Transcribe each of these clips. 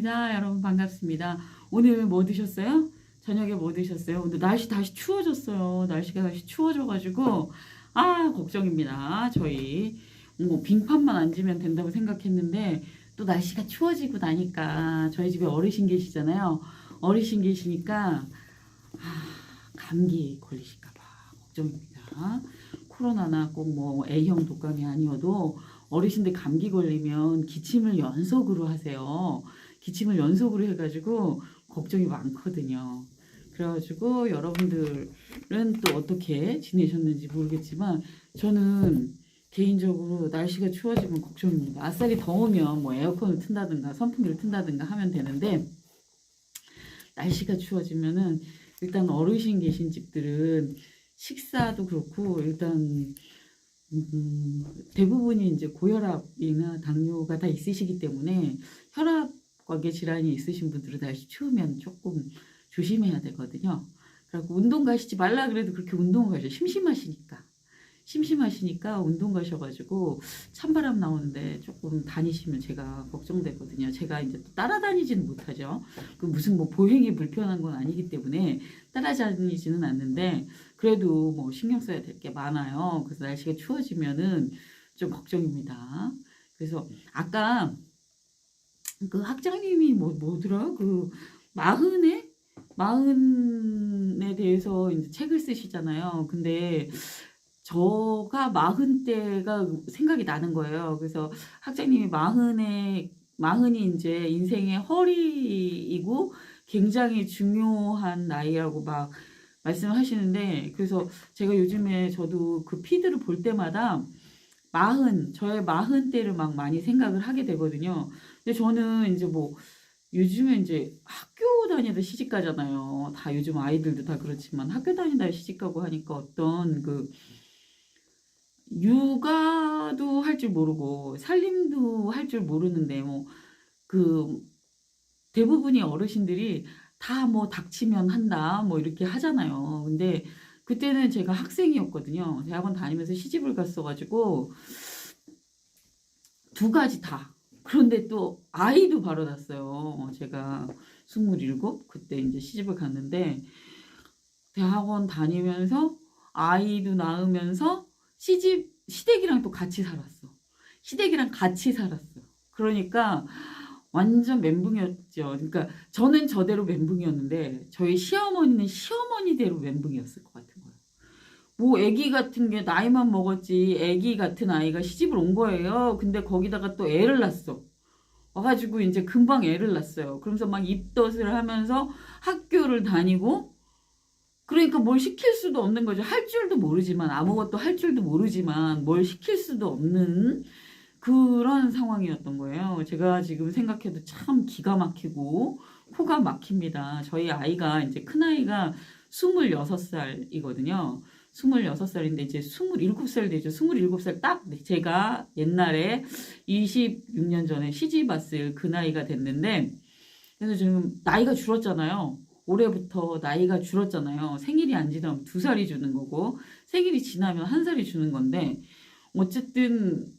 반갑습니다. 여러분 반갑습니다. 오늘 뭐 드셨어요? 저녁에 뭐 드셨어요? 오늘 날씨 다시 추워졌어요. 날씨가 다시 추워져가지고 걱정입니다. 저희 뭐 빙판만 앉으면 된다고 생각했는데 또 날씨가 추워지고 나니까 저희 집에 어르신 계시잖아요. 어르신 계시니까 감기 걸리실까봐 걱정입니다. 코로나나 꼭 뭐 A형 독감이 아니어도 어르신들 감기 걸리면 기침을 연속으로 하세요. 기침을 연속으로 해가지고 걱정이 많거든요. 그래가지고 여러분들은 또 어떻게 지내셨는지 모르겠지만 저는 개인적으로 날씨가 추워지면 걱정입니다. 아싸리 더우면 뭐 에어컨을 튼다든가 선풍기를 튼다든가 하면 되는데 날씨가 추워지면은 일단 어르신 계신 집들은 식사도 그렇고 일단 대부분이 이제 고혈압이나 당뇨가 다 있으시기 때문에 혈압관계 질환이 있으신 분들은 날씨 추우면 조금 조심해야 되거든요. 그리고 운동 가시지 말라 그래도 그렇게 운동을 가셔. 심심하시니까 운동 가셔가지고 찬바람 나오는데 조금 다니시면 제가 걱정되거든요. 제가 이제 또 따라다니지는 못하죠. 그 무슨 뭐 보행이 불편한 건 아니기 때문에 따라다니지는 않는데 그래도 뭐 신경 써야 될 게 많아요. 그래서 날씨가 추워지면은 좀 걱정입니다. 그래서 아까 그 학장님이 뭐더라? 그 마흔에 대해서 이제 책을 쓰시잖아요. 근데 저가 40대가 생각이 나는 거예요. 그래서 학장님이 마흔이 이제 인생의 허리이고 굉장히 중요한 나이라고 막 말씀하시는데, 그래서 제가 요즘에 저도 그 피드를 볼 때마다 저의 40대를 막 많이 생각을 하게 되거든요. 근데 저는 이제 뭐 요즘에 이제 학교 다니다 시집 가잖아요. 다 요즘 아이들도 다 그렇지만 학교 다니다 시집 가고 하니까 어떤 그 육아도 할 줄 모르고 살림도 할 줄 모르는데 뭐 그 대부분이 어르신들이 다 뭐 닥치면 한다 뭐 이렇게 하잖아요. 근데 그때는 제가 학생이었거든요. 대학원 다니면서 시집을 갔어가지고 두 가지 다. 그런데 또 아이도 바로 낳았어요. 제가 27 그때 이제 시집을 갔는데 대학원 다니면서 아이도 낳으면서 시댁이랑 또 같이 살았어. 시댁이랑 같이 살았어. 그러니까 완전 멘붕이었죠. 그러니까 저는 저대로 멘붕이었는데 저희 시어머니는 시어머니대로 멘붕이었을 것 같은 거예요. 뭐 아기 같은 게 나이만 먹었지 아기 같은 아이가 시집을 온 거예요. 근데 거기다가 또 애를 낳았어. 와가지고 이제 금방 애를 낳았어요. 그러면서 막 입덧을 하면서 학교를 다니고 그러니까 뭘 시킬 수도 없는 거죠. 할 줄도 모르지만 아무것도 할 줄도 모르지만 뭘 시킬 수도 없는 그런 상황이었던 거예요. 제가 지금 생각해도 참 기가 막히고 코가 막힙니다. 저희 아이가 이제 큰아이가 26살이거든요. 26살인데 이제 27살 되죠. 27살 딱 제가 옛날에 26년 전에 시집 왔을 그 나이가 됐는데 그래서 지금 나이가 줄었잖아요. 올해부터 나이가 줄었잖아요. 생일이 안 지나면 2살이 주는 거고 생일이 지나면 1살이 주는 건데 어쨌든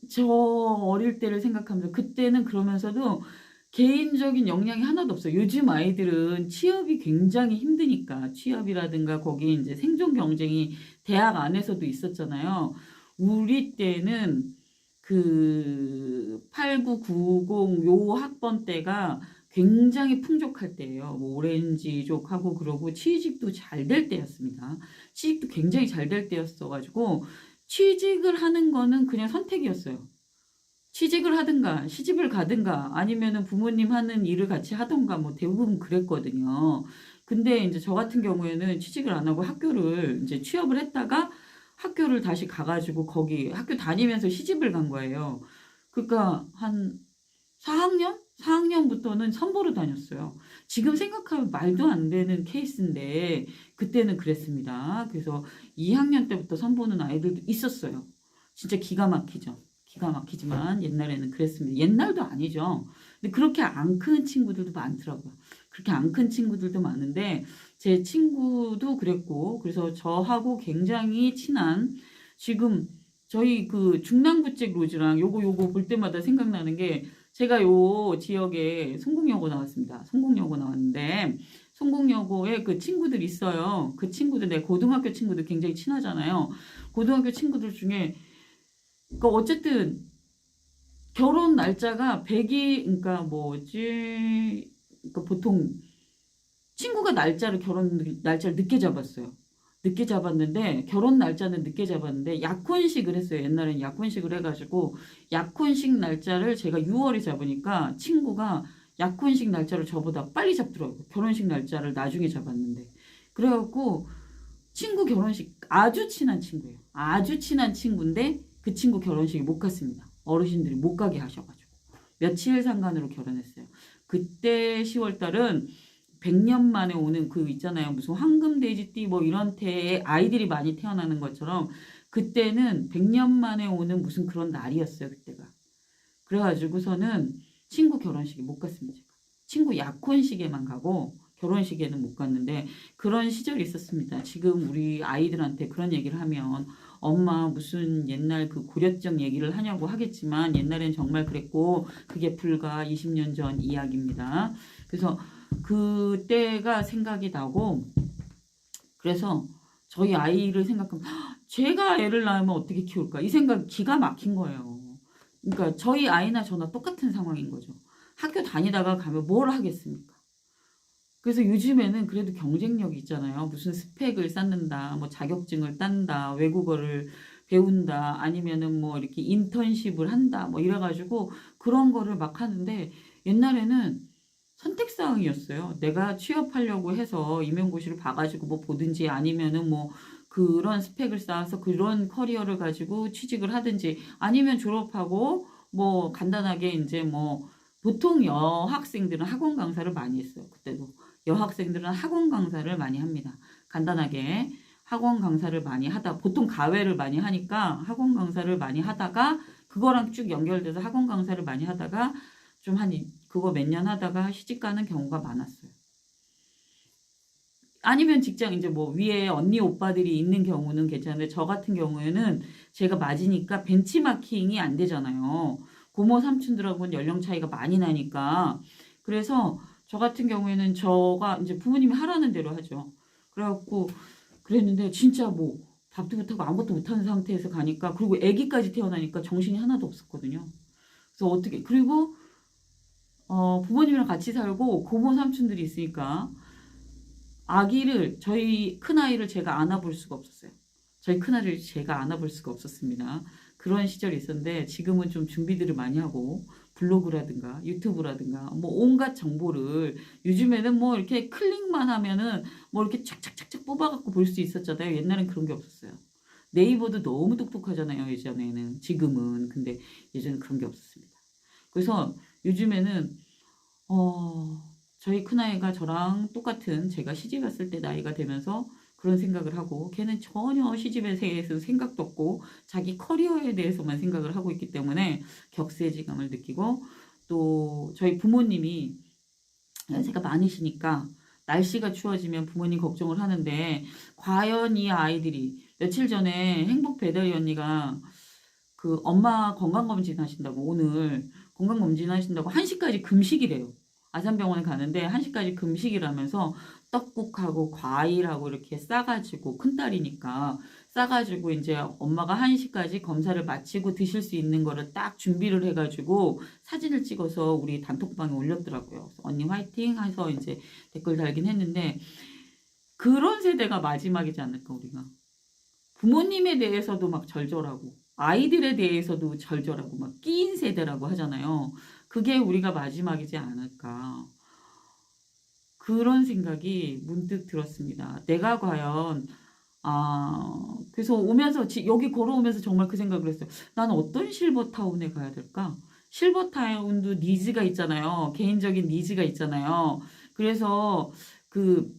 저 어릴 때를 생각하면서 그때는 그러면서도 개인적인 역량이 하나도 없어요. 요즘 아이들은 취업이 굉장히 힘드니까 취업이라든가 거기 이제 생존 경쟁이 대학 안에서도 있었잖아요. 우리 때는 그 89, 90 요 학번 때가 굉장히 풍족할 때예요. 뭐 오렌지족하고 그러고 취직도 잘 될 때였습니다. 취직도 굉장히 잘 될 때였어가지고 취직을 하는 거는 그냥 선택이었어요. 취직을 하든가 시집을 가든가 아니면은 부모님 하는 일을 같이 하던가 뭐 대부분 그랬거든요. 근데 이제 저 같은 경우에는 취직을 안 하고 학교를 이제 취업을 했다가 학교를 다시 가가지고 거기 학교 다니면서 시집을 간 거예요. 그러니까 한 4학년? 4학년부터는 선보러 다녔어요. 지금 생각하면 말도 안 되는 케이스인데 그때는 그랬습니다. 그래서 2학년 때부터 선보는 아이들도 있었어요. 진짜 기가 막히죠. 기가 막히지만 옛날에는 그랬습니다. 옛날도 아니죠. 근데 그렇게 안 큰 친구들도 많더라고요. 그렇게 안 큰 친구들도 많은데 제 친구도 그랬고 그래서 저하고 굉장히 친한 지금 저희 그 중랑부책 로즈랑 요거 볼 때마다 생각나는 게 제가 요 지역에 성공여고 나왔습니다. 성공여고 나왔는데 성공여고에 그 친구들 있어요. 그 친구들 내 고등학교 친구들 굉장히 친하잖아요. 고등학교 친구들 중에 그러니까 어쨌든 결혼 날짜가 100일 그러니까 뭐지 그러니까 보통 친구가 결혼 날짜를 늦게 잡았어요. 늦게 잡았는데 결혼 날짜는 늦게 잡았는데 약혼식을 했어요. 옛날엔 약혼식을 해가지고 약혼식 날짜를 제가 6월에 잡으니까 친구가 약혼식 날짜를 저보다 빨리 잡더라고요. 결혼식 날짜를 나중에 잡았는데 그래갖고 친구 결혼식 아주 친한 친구예요. 아주 친한 친구인데 그 친구 결혼식에 못 갔습니다. 어르신들이 못 가게 하셔가지고 며칠 상간으로 결혼했어요. 그때 10월 달은 100년 만에 오는 그 있잖아요. 무슨 황금돼지띠 뭐 이런 태에 아이들이 많이 태어나는 것처럼 그때는 100년 만에 오는 무슨 그런 날이었어요. 그때가. 그래가지고서는 친구 결혼식에 못 갔습니다. 친구 약혼식에만 가고 결혼식에는 못 갔는데 그런 시절이 있었습니다. 지금 우리 아이들한테 그런 얘기를 하면 엄마 무슨 옛날 그 고려적 얘기를 하냐고 하겠지만 옛날엔 정말 그랬고 그게 불과 20년 전 이야기입니다. 그래서 그때가 생각이 나고 그래서 저희 아이를 생각하면 제가 애를 낳으면 어떻게 키울까 이 생각 기가 막힌 거예요. 그러니까 저희 아이나 저나 똑같은 상황인 거죠. 학교 다니다가 가면 뭘 하겠습니까? 그래서 요즘에는 그래도 경쟁력이 있잖아요. 무슨 스펙을 쌓는다, 뭐 자격증을 딴다, 외국어를 배운다, 아니면은 뭐 이렇게 인턴십을 한다, 뭐 이래가지고 그런 거를 막 하는데 옛날에는 선택사항이었어요. 내가 취업하려고 해서 임용고시를 봐가지고 뭐 보든지 아니면은 뭐 그런 스펙을 쌓아서 그런 커리어를 가지고 취직을 하든지 아니면 졸업하고 뭐 간단하게 이제 뭐 보통 여학생들은 학원 강사를 많이 했어요. 그때도. 여학생들은 학원 강사를 많이 합니다. 간단하게 학원 강사를 많이 하다 보통 가외를 많이 하니까 학원 강사를 많이 하다가 그거랑 쭉 연결돼서 학원 강사를 많이 하다가 좀 한 그거 몇 년 하다가 시집 가는 경우가 많았어요. 아니면 직장 이제 뭐 위에 언니 오빠들이 있는 경우는 괜찮은데 저 같은 경우에는 제가 맞으니까 벤치마킹이 안 되잖아요. 고모 삼촌들하고는 연령 차이가 많이 나니까 그래서 저 같은 경우에는 저가 이제 부모님이 하라는 대로 하죠. 그래갖고 그랬는데 진짜 뭐 밥도 못하고 아무것도 못하는 상태에서 가니까 그리고 아기까지 태어나니까 정신이 하나도 없었거든요. 그래서 어떻게 그리고 부모님이랑 같이 살고 고모 삼촌들이 있으니까 아기를 저희 큰아이를 제가 안아볼 수가 없었어요. 저희 큰아이를 제가 안아볼 수가 없었습니다. 그런 시절이 있었는데 지금은 좀 준비들을 많이 하고 블로그라든가 유튜브라든가 뭐 온갖 정보를 요즘에는 뭐 이렇게 클릭만 하면은 뭐 이렇게 착착착착 뽑아갖고 볼 수 있었잖아요. 옛날엔 그런 게 없었어요. 네이버도 너무 똑똑하잖아요. 예전에는 지금은 근데 예전엔 그런 게 없었습니다. 그래서 요즘에는 저희 큰아이가 저랑 똑같은 제가 시집 왔을 때 나이가 되면서 그런 생각을 하고 걔는 전혀 시집에 대해서 생각도 없고 자기 커리어에 대해서만 생각을 하고 있기 때문에 격세지감을 느끼고 또 저희 부모님이 연세가 많으시니까 날씨가 추워지면 부모님 걱정을 하는데 과연 이 아이들이 며칠 전에 행복 배달이 언니가 그 엄마 건강검진 하신다고 오늘 건강검진 하신다고 1시까지 금식이래요. 아산병원에 가는데 1시까지 금식이라면서 떡국하고 과일하고 이렇게 싸가지고 큰딸이니까 싸가지고 이제 엄마가 1시까지 검사를 마치고 드실 수 있는 거를 딱 준비를 해가지고 사진을 찍어서 우리 단톡방에 올렸더라고요. 그래서 언니 화이팅 해서 이제 댓글 달긴 했는데 그런 세대가 마지막이지 않을까 우리가. 부모님에 대해서도 막 절절하고 아이들에 대해서도 절절하고 막 끼인 세대라고 하잖아요. 그게 우리가 마지막이지 않을까. 그런 생각이 문득 들었습니다. 내가 과연 그래서 오면서 여기 걸어오면서 정말 그 생각을 했어요. 나는 어떤 실버타운에 가야 될까? 실버타운도 니즈가 있잖아요. 개인적인 니즈가 있잖아요. 그래서 그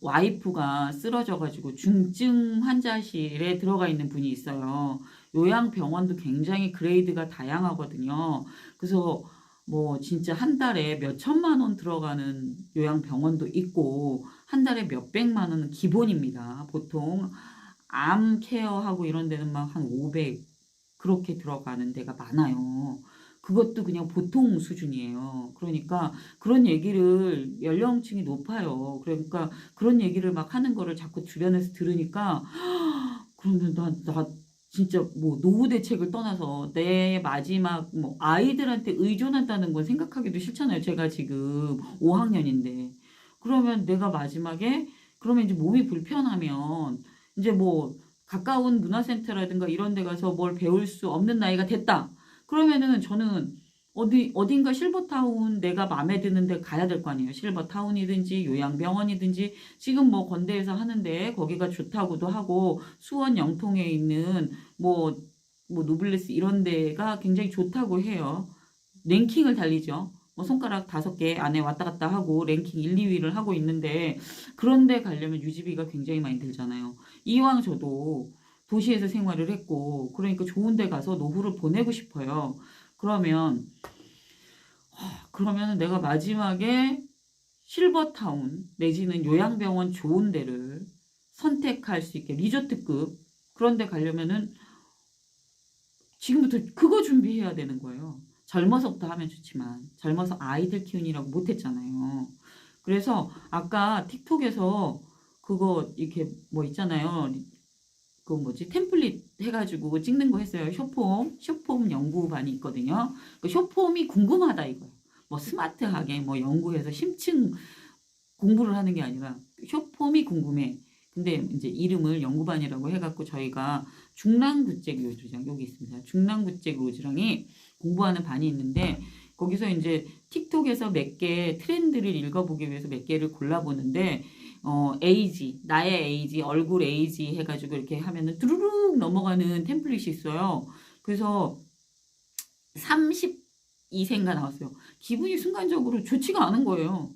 와이프가 쓰러져가지고 중증 환자실에 들어가 있는 분이 있어요. 요양병원도 굉장히 그레이드가 다양하거든요. 그래서 뭐 진짜 한 달에 몇 천만 원 들어가는 요양병원도 있고 한 달에 몇 백만 원은 기본입니다. 보통 암 케어하고 이런 데는 막 한 500 그렇게 들어가는 데가 많아요. 그것도 그냥 보통 수준이에요. 그러니까 그런 얘기를 연령층이 높아요. 그러니까 그런 얘기를 막 하는 거를 자꾸 주변에서 들으니까 그러면 나 진짜 뭐 노후 대책을 떠나서 내 마지막 뭐 아이들한테 의존한다는 건 생각하기도 싫잖아요. 제가 지금 5학년인데. 그러면 내가 마지막에 그러면 이제 몸이 불편하면 이제 뭐 가까운 문화센터라든가 이런 데 가서 뭘 배울 수 없는 나이가 됐다. 그러면은 저는 어딘가 실버타운 내가 마음에 드는 데 가야 될 거 아니에요. 실버타운이든지 요양병원이든지 지금 뭐 건대에서 하는데 거기가 좋다고도 하고 수원 영통에 있는 뭐 노블레스 이런 데가 굉장히 좋다고 해요. 랭킹을 달리죠. 뭐 손가락 5개 안에 왔다 갔다 하고 랭킹 1, 2위를 하고 있는데 그런데 가려면 유지비가 굉장히 많이 들잖아요. 이왕 저도 도시에서 생활을 했고 그러니까 좋은 데 가서 노후를 보내고 싶어요. 그러면 내가 마지막에 실버타운 내지는 요양병원 좋은 데를 선택할 수 있게 리조트급 그런 데 가려면은 지금부터 그거 준비해야 되는 거예요. 젊어서부터 하면 좋지만 젊어서 아이들 키우느라고 못했잖아요. 그래서 아까 틱톡에서 그거 이렇게 뭐 있잖아요. 그 뭐지 템플릿 해가지고 찍는 거 했어요. 쇼폼 연구반이 있거든요. 그 쇼폼이 궁금하다 이거예요. 뭐 스마트하게 뭐 연구해서 심층 공부를 하는 게 아니라 쇼폼이 궁금해. 근데 이제 이름을 연구반이라고 해갖고 저희가 중랑구잭 로즈랑 여기 있습니다. 중랑구잭 로즈랑이 공부하는 반이 있는데 거기서 이제 틱톡에서 몇 개 트렌드를 읽어보기 위해서 몇 개를 골라보는데 에이지, 나의 에이지, 얼굴 에이지 해가지고 이렇게 하면은 뚜루룩 넘어가는 템플릿이 있어요. 그래서 32세인가 나왔어요. 기분이 순간적으로 좋지가 않은 거예요.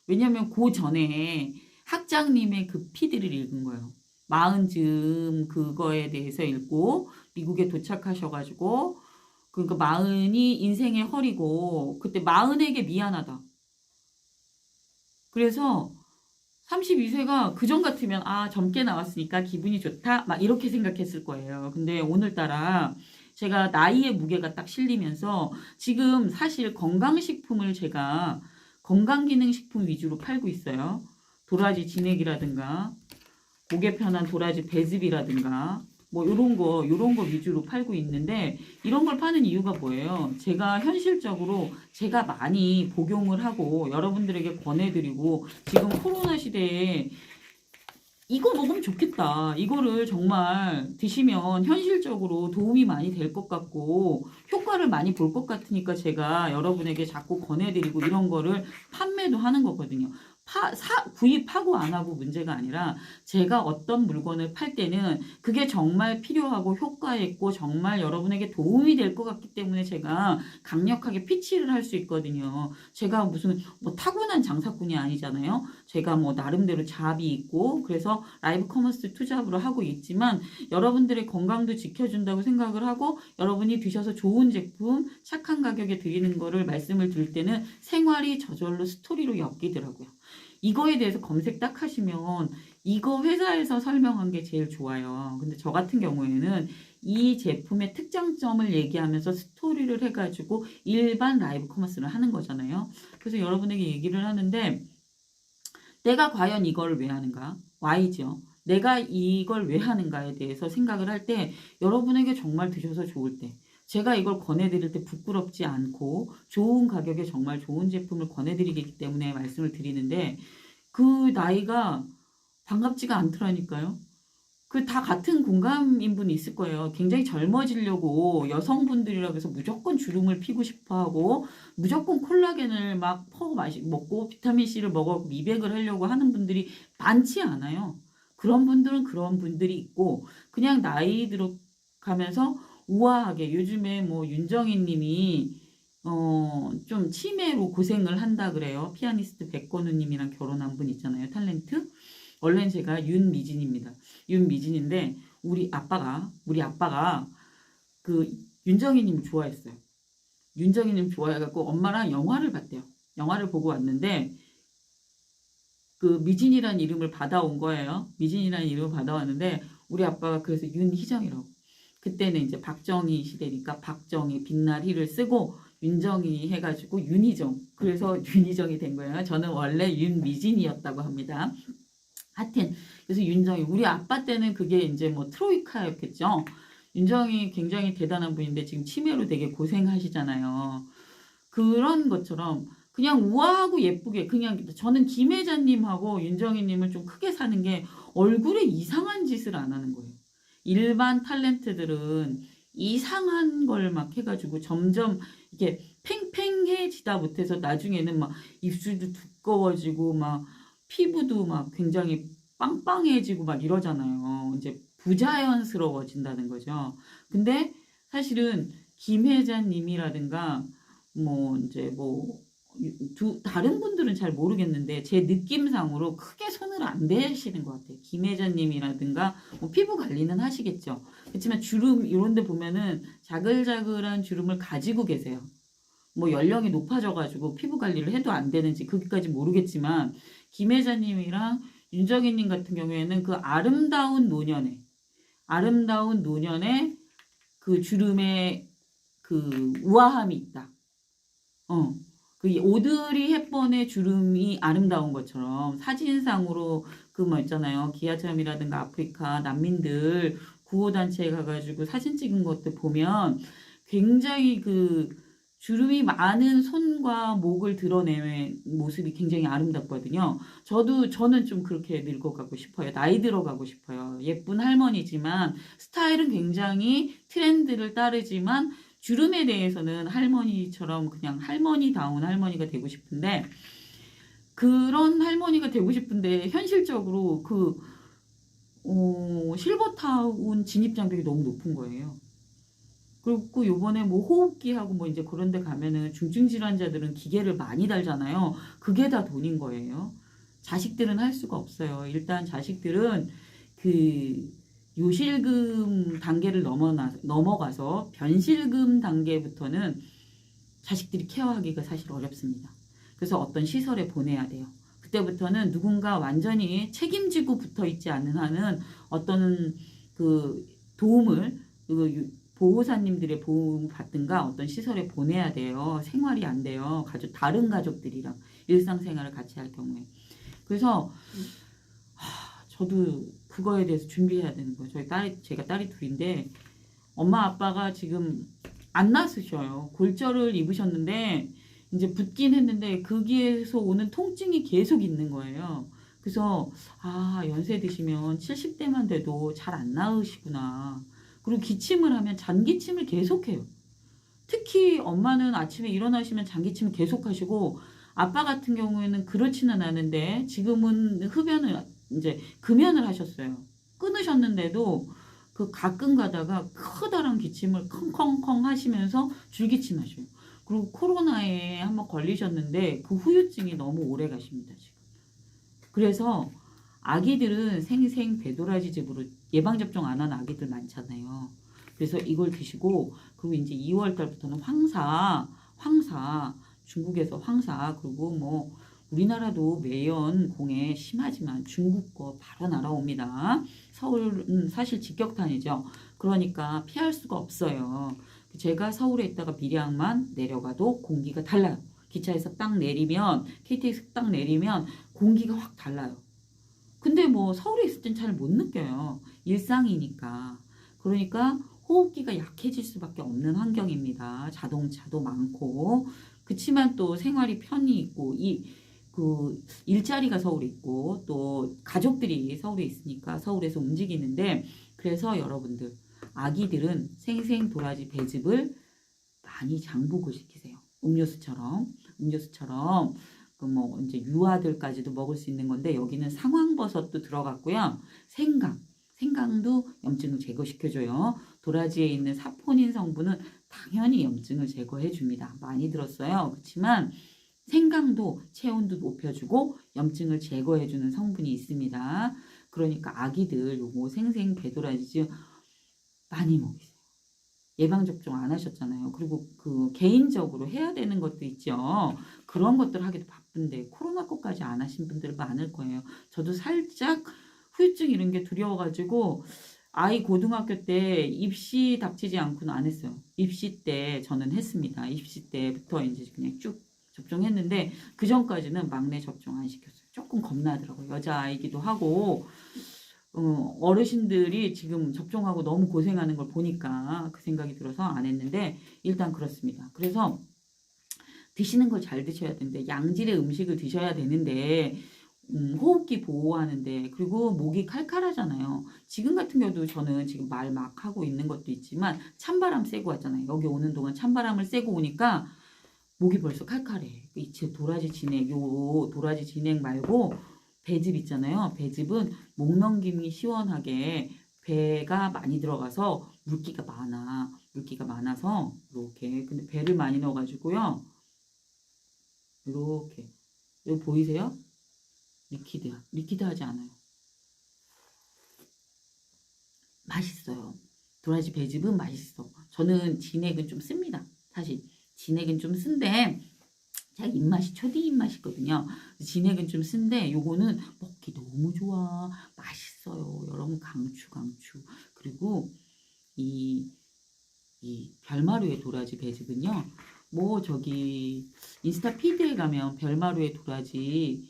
왜냐면 그 전에 학장님의 그 피드를 읽은 거예요. 마흔쯤 그거에 대해서 읽고 미국에 도착하셔가지고 그러니까 마흔이 인생의 허리고 그때 마흔에게 미안하다. 그래서 32세가 그전 같으면 젊게 나왔으니까 기분이 좋다 막 이렇게 생각했을 거예요. 근데 오늘따라 제가 나이의 무게가 딱 실리면서 지금 사실 건강식품을 제가 건강기능식품 위주로 팔고 있어요. 도라지 진액이라든가 목에 편한 도라지 배즙이라든가 뭐 요런 거 위주로 팔고 있는데 이런 걸 파는 이유가 뭐예요? 제가 현실적으로 제가 많이 복용을 하고 여러분들에게 권해드리고 지금 코로나 시대에 이거 먹으면 좋겠다. 이거를 정말 드시면 현실적으로 도움이 많이 될 것 같고 효과를 많이 볼 것 같으니까 제가 여러분에게 자꾸 권해드리고 이런 거를 판매도 하는 거거든요. 구입하고 안 하고 문제가 아니라 제가 어떤 물건을 팔 때는 그게 정말 필요하고 효과 있고 정말 여러분에게 도움이 될 것 같기 때문에 제가 강력하게 피치를 할 수 있거든요. 제가 무슨 뭐 타고난 장사꾼이 아니잖아요. 제가 뭐 나름대로 잡이 있고 그래서 라이브 커머스 투잡으로 하고 있지만 여러분들의 건강도 지켜준다고 생각을 하고 여러분이 드셔서 좋은 제품 착한 가격에 드리는 거를 말씀을 드릴 때는 생활이 저절로 스토리로 엮이더라고요. 이거에 대해서 검색 딱 하시면 이거 회사에서 설명한 게 제일 좋아요. 근데 저 같은 경우에는 이 제품의 특장점을 얘기하면서 스토리를 해가지고 일반 라이브 커머스를 하는 거잖아요. 그래서 여러분에게 얘기를 하는데 내가 과연 이걸 왜 하는가? Y죠. 내가 이걸 왜 하는가에 대해서 생각을 할 때 여러분에게 정말 드셔서 좋을 때 제가 이걸 권해드릴 때 부끄럽지 않고 좋은 가격에 정말 좋은 제품을 권해드리기 때문에 말씀을 드리는데 그 나이가 반갑지가 않더라니까요. 그 다 같은 공감인 분이 있을 거예요. 굉장히 젊어지려고 여성분들이라고 해서 무조건 주름을 피고 싶어 하고 무조건 콜라겐을 막 먹고 비타민 C를 먹어 미백을 하려고 하는 분들이 많지 않아요. 그런 분들은 그런 분들이 있고 그냥 나이 들어가면서 우아하게 요즘에 뭐 윤정희 님이 좀 치매로 고생을 한다 그래요. 피아니스트 백건우 님이랑 결혼한 분 있잖아요. 탤런트. 원래는 제가 윤미진입니다. 윤미진인데 우리 아빠가 그 윤정희 님 좋아했어요. 윤정희 님 좋아해갖고 엄마랑 영화를 봤대요. 영화를 보고 왔는데 그 미진이라는 이름을 받아온 거예요. 미진이라는 이름을 받아왔는데 우리 아빠가 그래서 윤희정이라고. 그때는 이제 박정희 시대니까 박정희 빛날 희를 쓰고 윤정희 해가지고 윤희정. 그래서 윤희정이 된 거예요. 저는 원래 윤미진이었다고 합니다. 하여튼 그래서 윤정희 우리 아빠 때는 그게 이제 뭐 트로이카였겠죠. 윤정희 굉장히 대단한 분인데 지금 치매로 되게 고생하시잖아요. 그런 것처럼 그냥 우아하고 예쁘게 그냥 저는 김혜자님하고 윤정희님을 좀 크게 사는 게 얼굴에 이상한 짓을 안 하는 거예요. 일반 탤런트들은 이상한 걸 막 해가지고 점점 이렇게 팽팽해지다 못해서 나중에는 막 입술도 두꺼워지고 막 피부도 막 굉장히 빵빵해지고 막 이러잖아요. 이제 부자연스러워진다는 거죠. 근데 사실은 김혜자님이라든가 뭐 이제 뭐 다른 분들은 잘 모르겠는데 제 느낌상으로 크게 손을 안 대시는 것 같아요. 김혜자님이라든가 뭐 피부 관리는 하시겠죠. 그렇지만 주름 이런 데 보면은 자글자글한 주름을 가지고 계세요. 뭐 연령이 높아져가지고 피부 관리를 해도 안 되는지 그기까지 모르겠지만 김혜자님이랑 윤정희님 같은 경우에는 그 아름다운 노년에 그 주름에 그 우아함이 있다. 그 오드리 헵번의 주름이 아름다운 것처럼 사진상으로 그 뭐 있잖아요. 기아참이라든가 아프리카 난민들 구호단체에 가가지고 사진 찍은 것들 보면 굉장히 그 주름이 많은 손과 목을 드러내는 모습이 굉장히 아름답거든요. 저는 좀 그렇게 늙어가고 싶어요. 나이 들어가고 싶어요. 예쁜 할머니지만 스타일은 굉장히 트렌드를 따르지만 주름에 대해서는 할머니처럼 그냥 할머니다운 할머니가 되고 싶은데 그런 할머니가 되고 싶은데 현실적으로 실버타운 진입장벽이 너무 높은 거예요. 그리고 요번에 뭐 호흡기하고 뭐 이제 그런 데 가면은 중증 질환자들은 기계를 많이 달잖아요. 그게 다 돈인 거예요. 자식들은 할 수가 없어요. 일단 자식들은 그 요실금 단계를 넘어가서 변실금 단계부터는 자식들이 케어하기가 사실 어렵습니다. 그래서 어떤 시설에 보내야 돼요. 그때부터는 누군가 완전히 책임지고 붙어 있지 않는 한은 어떤 그 도움을 보호사님들의 도움을 받든가 어떤 시설에 보내야 돼요. 생활이 안 돼요. 다른 가족들이랑 일상생활을 같이 할 경우에. 그래서 저도 그거에 대해서 준비해야 되는 거예요. 제가 딸이 둘인데 엄마 아빠가 지금 안 나으셔요. 골절을 입으셨는데 이제 붓긴 했는데 거기에서 오는 통증이 계속 있는 거예요. 그래서 연세 드시면 70대만 돼도 잘 안 나으시구나. 그리고 기침을 하면 잔기침을 계속해요. 특히 엄마는 아침에 일어나시면 잔기침을 계속 하시고 아빠 같은 경우에는 그렇지는 않은데 지금은 흡연을 이제 금연을 하셨어요. 끊으셨는데도 그 가끔 가다가 커다란 기침을 컹컹컹 하시면서 줄기침 하셔요. 그리고 코로나에 한번 걸리셨는데 그 후유증이 너무 오래 가십니다, 지금. 그래서 아기들은 생생 배도라지 즙으로 예방접종 안 한 아기들 많잖아요. 그래서 이걸 드시고 그리고 이제 2월 달부터는 황사 중국에서 황사 그리고 뭐 우리나라도 매연 공해 심하지만 중국 거 바로 날아옵니다. 서울은 사실 직격탄이죠. 그러니까 피할 수가 없어요. 제가 서울에 있다가 밀양만 내려가도 공기가 달라요. 기차에서 딱 내리면 KTX 딱 내리면 공기가 확 달라요. 근데 뭐 서울에 있을 땐 잘 못 느껴요. 일상이니까. 그러니까 호흡기가 약해질 수밖에 없는 환경입니다. 자동차도 많고. 그치만 또 생활이 편히 있고 그 일자리가 서울에 있고 또 가족들이 서울에 있으니까 서울에서 움직이는데 그래서 여러분들 아기들은 생생 도라지 배즙을 많이 장보고 시키세요. 음료수처럼 그 뭐 이제 유아들까지도 먹을 수 있는 건데 여기는 상황버섯도 들어갔고요. 생강도 염증을 제거시켜줘요. 도라지에 있는 사포닌 성분은 당연히 염증을 제거해줍니다. 많이 들었어요. 그렇지만 생강도 체온도 높여주고 염증을 제거해주는 성분이 있습니다. 그러니까 아기들 요거 생생 배도라지 많이 먹이세요. 예방접종 안 하셨잖아요. 그리고 그 개인적으로 해야 되는 것도 있죠. 그런 것들 하기도 바쁜데 코로나 것까지 안 하신 분들 많을 거예요. 저도 살짝 후유증 이런 게 두려워가지고 아이 고등학교 때 입시 닥치지 않고는 안 했어요. 입시 때 저는 했습니다. 입시 때부터 이제 그냥 쭉 접종했는데 그 전까지는 막내 접종 안 시켰어요. 조금 겁나더라고요. 여자아이기도 하고 어르신들이 지금 접종하고 너무 고생하는 걸 보니까 그 생각이 들어서 안 했는데 일단 그렇습니다. 그래서 드시는 걸 잘 드셔야 되는데 양질의 음식을 드셔야 되는데 호흡기 보호하는데 그리고 목이 칼칼하잖아요. 지금 같은 경우도 저는 지금 말 막 하고 있는 것도 있지만 찬바람 쐬고 왔잖아요. 여기 오는 동안 찬바람을 쐬고 오니까 목이 벌써 칼칼해. 이 도라지 진액, 요 도라지 진액 말고 배즙 있잖아요. 배즙은 목 넘김이 시원하게 배가 많이 들어가서 물기가 많아. 물기가 많아서 이렇게. 근데 배를 많이 넣어가지고요. 이렇게. 여기 보이세요? 리퀴드야. 리퀴드하지 않아요. 맛있어요. 도라지 배즙은 맛있어. 저는 진액은 좀 씁니다. 사실 진액은 좀 쓴데 제가 입맛이 초디 입맛이거든요. 진액은 좀 쓴데 요거는 먹기 너무 좋아. 맛있어요. 여러분 강추. 그리고 이 별마루의 도라지 배즙은요. 뭐 저기 인스타 피드에 가면 별마루의 도라지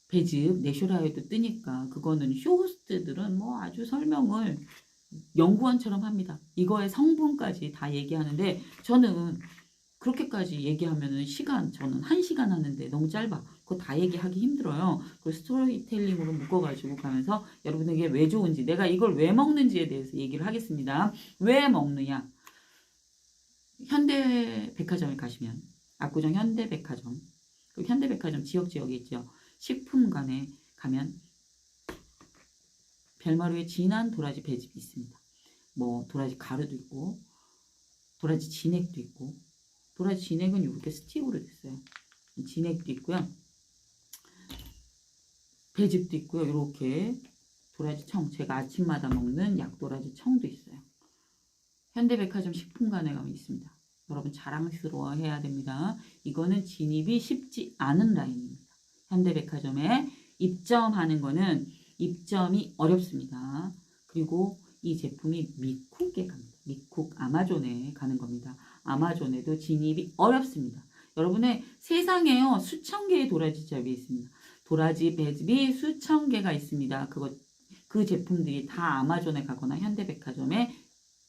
배즙 내쇼라에도 뜨니까 그거는 쇼호스트들은 뭐 아주 설명을 연구원처럼 합니다. 이거의 성분까지 다 얘기하는데 저는 그렇게까지 얘기하면은 저는 1시간 하는데 너무 짧아. 그거 다 얘기하기 힘들어요. 그 스토리텔링으로 묶어가지고 가면서 여러분에게 왜 좋은지, 내가 이걸 왜 먹는지에 대해서 얘기를 하겠습니다. 왜 먹느냐? 현대백화점에 가시면, 압구정 현대백화점, 그 현대백화점 지역에 있죠. 식품관에 가면 별마루의 진한 도라지 배즙이 있습니다. 뭐 도라지 가루도 있고, 도라지 진액도 있고, 도라지 진액은 이렇게 스틱으로 됐어요. 진액도 있고요. 배즙도 있고요. 이렇게 도라지 청, 제가 아침마다 먹는 약도라지 청도 있어요. 현대백화점 식품관에 가면 있습니다. 여러분 자랑스러워 해야 됩니다. 이거는 진입이 쉽지 않은 라인입니다. 현대백화점에 입점하는 거는 입점이 어렵습니다. 그리고 이 제품이 미쿡에 갑니다. 미쿡 아마존에 가는 겁니다. 아마존에도 진입이 어렵습니다. 여러분의 세상에요 수천 개의 도라지 잡이 있습니다. 도라지 배즙이 수천 개가 있습니다. 그 제품들이 다 아마존에 가거나 현대백화점에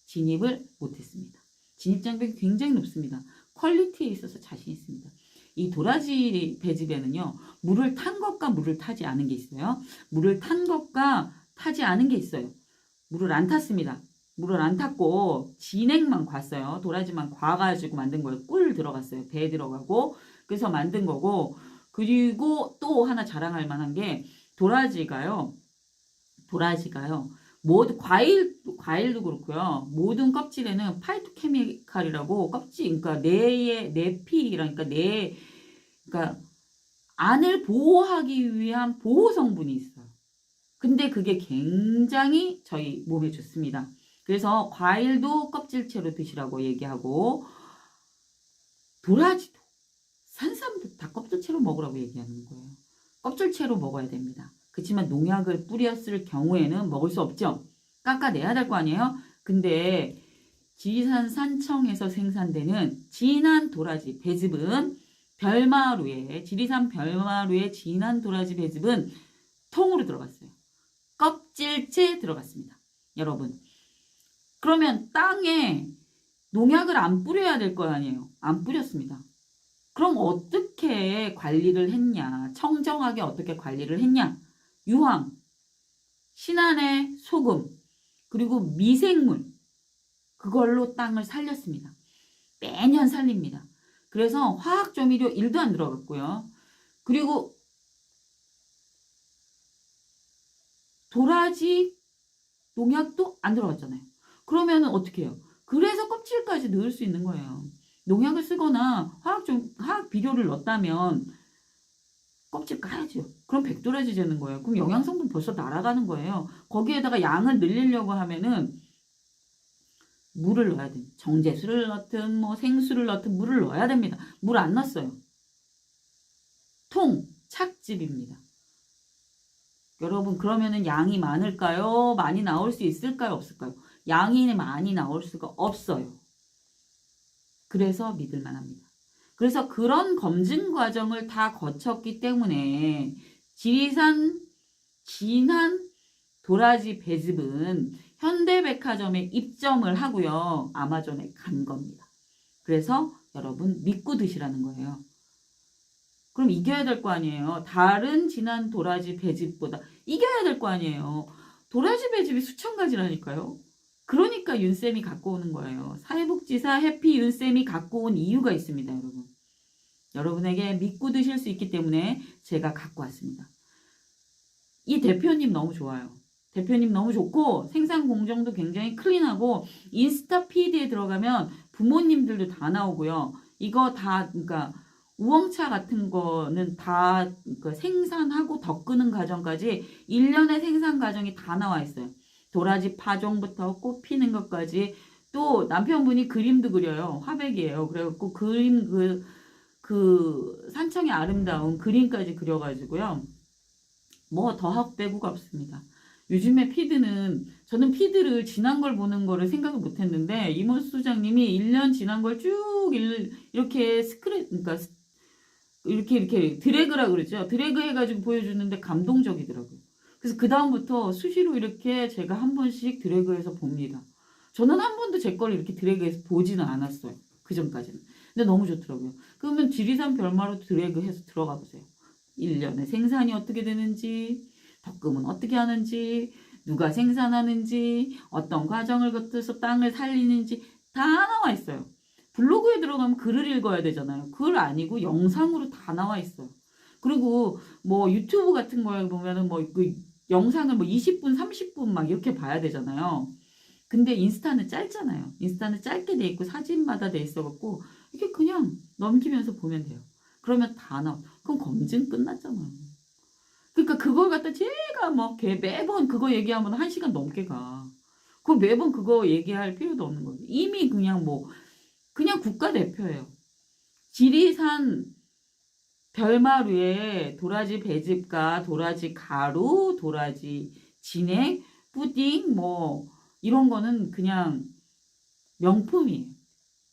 진입을 못했습니다. 진입 장벽이 굉장히 높습니다. 퀄리티에 있어서 자신 있습니다. 이 도라지 배즙에는요 물을 탄 것과 물을 타지 않은 게 있어요. 물을 탄 것과 타지 않은 게 있어요. 물을 안 탔습니다. 물을 안 탔고 진액만 괜어요. 도라지만 괜가지고 만든 거예요. 꿀 들어갔어요. 배 들어가고 그래서 만든 거고 그리고 또 하나 자랑할 만한 게 도라지가요. 모든 과일도 그렇고요. 모든 껍질에는 파이토케미칼이라고 그러니까 내피라니까 그러니까 안을 보호하기 위한 보호 성분이 있어요. 근데 그게 굉장히 저희 몸에 좋습니다. 그래서 과일도 껍질채로 드시라고 얘기하고 도라지도 산삼도 다 껍질채로 먹으라고 얘기하는 거예요. 껍질채로 먹어야 됩니다. 그렇지만 농약을 뿌렸을 경우에는 먹을 수 없죠. 깎아내야 될 거 아니에요. 근데 지리산 산청에서 생산되는 진한 도라지 배즙은 지리산 별마루의 진한 도라지 배즙은 통으로 들어갔어요. 껍질째 들어갔습니다. 여러분. 그러면 땅에 농약을 안 뿌려야 될 거 아니에요. 안 뿌렸습니다. 그럼 어떻게 관리를 했냐? 청정하게 어떻게 관리를 했냐? 유황, 신안의 소금, 그리고 미생물 그걸로 땅을 살렸습니다. 매년 살립니다. 그래서 화학조미료 1도 안 들어갔고요. 그리고 도라지 농약도 안 들어갔잖아요. 그러면 어떻게 해요? 그래서 껍질까지 넣을 수 있는 거예요. 농약을 쓰거나 화학 비료를 넣었다면 껍질 까야죠. 그럼 백도라지 되는 거예요. 그럼 영양성분 벌써 날아가는 거예요. 거기에다가 양을 늘리려고 하면은 물을 넣어야 됩니다. 정제수를 넣든 뭐 생수를 넣든 물을 넣어야 됩니다. 물 안 넣었어요. 착즙입니다. 여러분 그러면은 양이 많을까요? 많이 나올 수 있을까요? 없을까요? 양이 많이 나올 수가 없어요. 그래서 믿을만 합니다. 그래서 그런 검증 과정을 다 거쳤기 때문에 지리산 진한 도라지 배즙은 현대백화점에 입점을 하고요. 아마존에 간 겁니다. 그래서 여러분 믿고 드시라는 거예요. 그럼 이겨야 될 거 아니에요. 다른 진한 도라지 배즙보다 이겨야 될 거 아니에요. 도라지 배즙이 수천 가지라니까요. 그러니까 윤쌤이 갖고 오는 거예요. 사회복지사 해피 윤쌤이 갖고 온 이유가 있습니다, 여러분. 여러분에게 믿고 드실 수 있기 때문에 제가 갖고 왔습니다. 이 대표님 너무 좋아요. 대표님 너무 좋고 생산 공정도 굉장히 클린하고 인스타 피드에 들어가면 부모님들도 다 나오고요. 이거 다 그러니까 우엉차 같은 거는 다 그러니까 생산하고 더 끄는 과정까지 1년의 생산 과정이 다 나와 있어요. 도라지 파종부터 꽃 피는 것까지 또 남편분이 그림도 그려요. 화백이에요. 그래갖고 그림 그 산청의 아름다운 그림까지 그려가지고요. 뭐 더하고 빼고가 없습니다. 요즘에 피드는 저는 피드를 지난 걸 보는 거를 생각을 못 했는데 이모수 소장님이 1년 지난 걸 쭉 이렇게 그러니까 이렇게 드래그라 그러죠. 드래그 해가지고 보여주는데 감동적이더라고요. 그래서 그 다음부터 수시로 이렇게 제가 한 번씩 드래그해서 봅니다. 저는 한 번도 제 걸 이렇게 드래그해서 보지는 않았어요. 그 전까지는. 근데 너무 좋더라고요. 그러면 지리산 별마로 드래그해서 들어가 보세요. 1년에 생산이 어떻게 되는지, 덕금은 어떻게 하는지, 누가 생산하는지, 어떤 과정을 거쳐서 땅을 살리는지 다 나와 있어요. 블로그에 들어가면 글을 읽어야 되잖아요. 글 아니고 영상으로 다 나와 있어요. 그리고 뭐 유튜브 같은 거에 보면은 뭐 그 영상을 뭐 20분, 30분 막 이렇게 봐야 되잖아요. 근데 인스타는 짧잖아요. 인스타는 짧게 돼 있고 사진마다 돼 있어갖고 이렇게 그냥 넘기면서 보면 돼요. 그러면 다 나와. 그럼 검증 끝났잖아요. 그러니까 그걸 갖다 제가 뭐 매번 그거 얘기하면 1시간 넘게 가. 그 매번 그거 얘기할 필요도 없는 거예요. 이미 그냥 뭐 그냥 국가대표예요. 지리산 별마루에 도라지 배즙과 도라지 가루, 도라지 진액, 푸딩 뭐 이런 거는 그냥 명품이에요.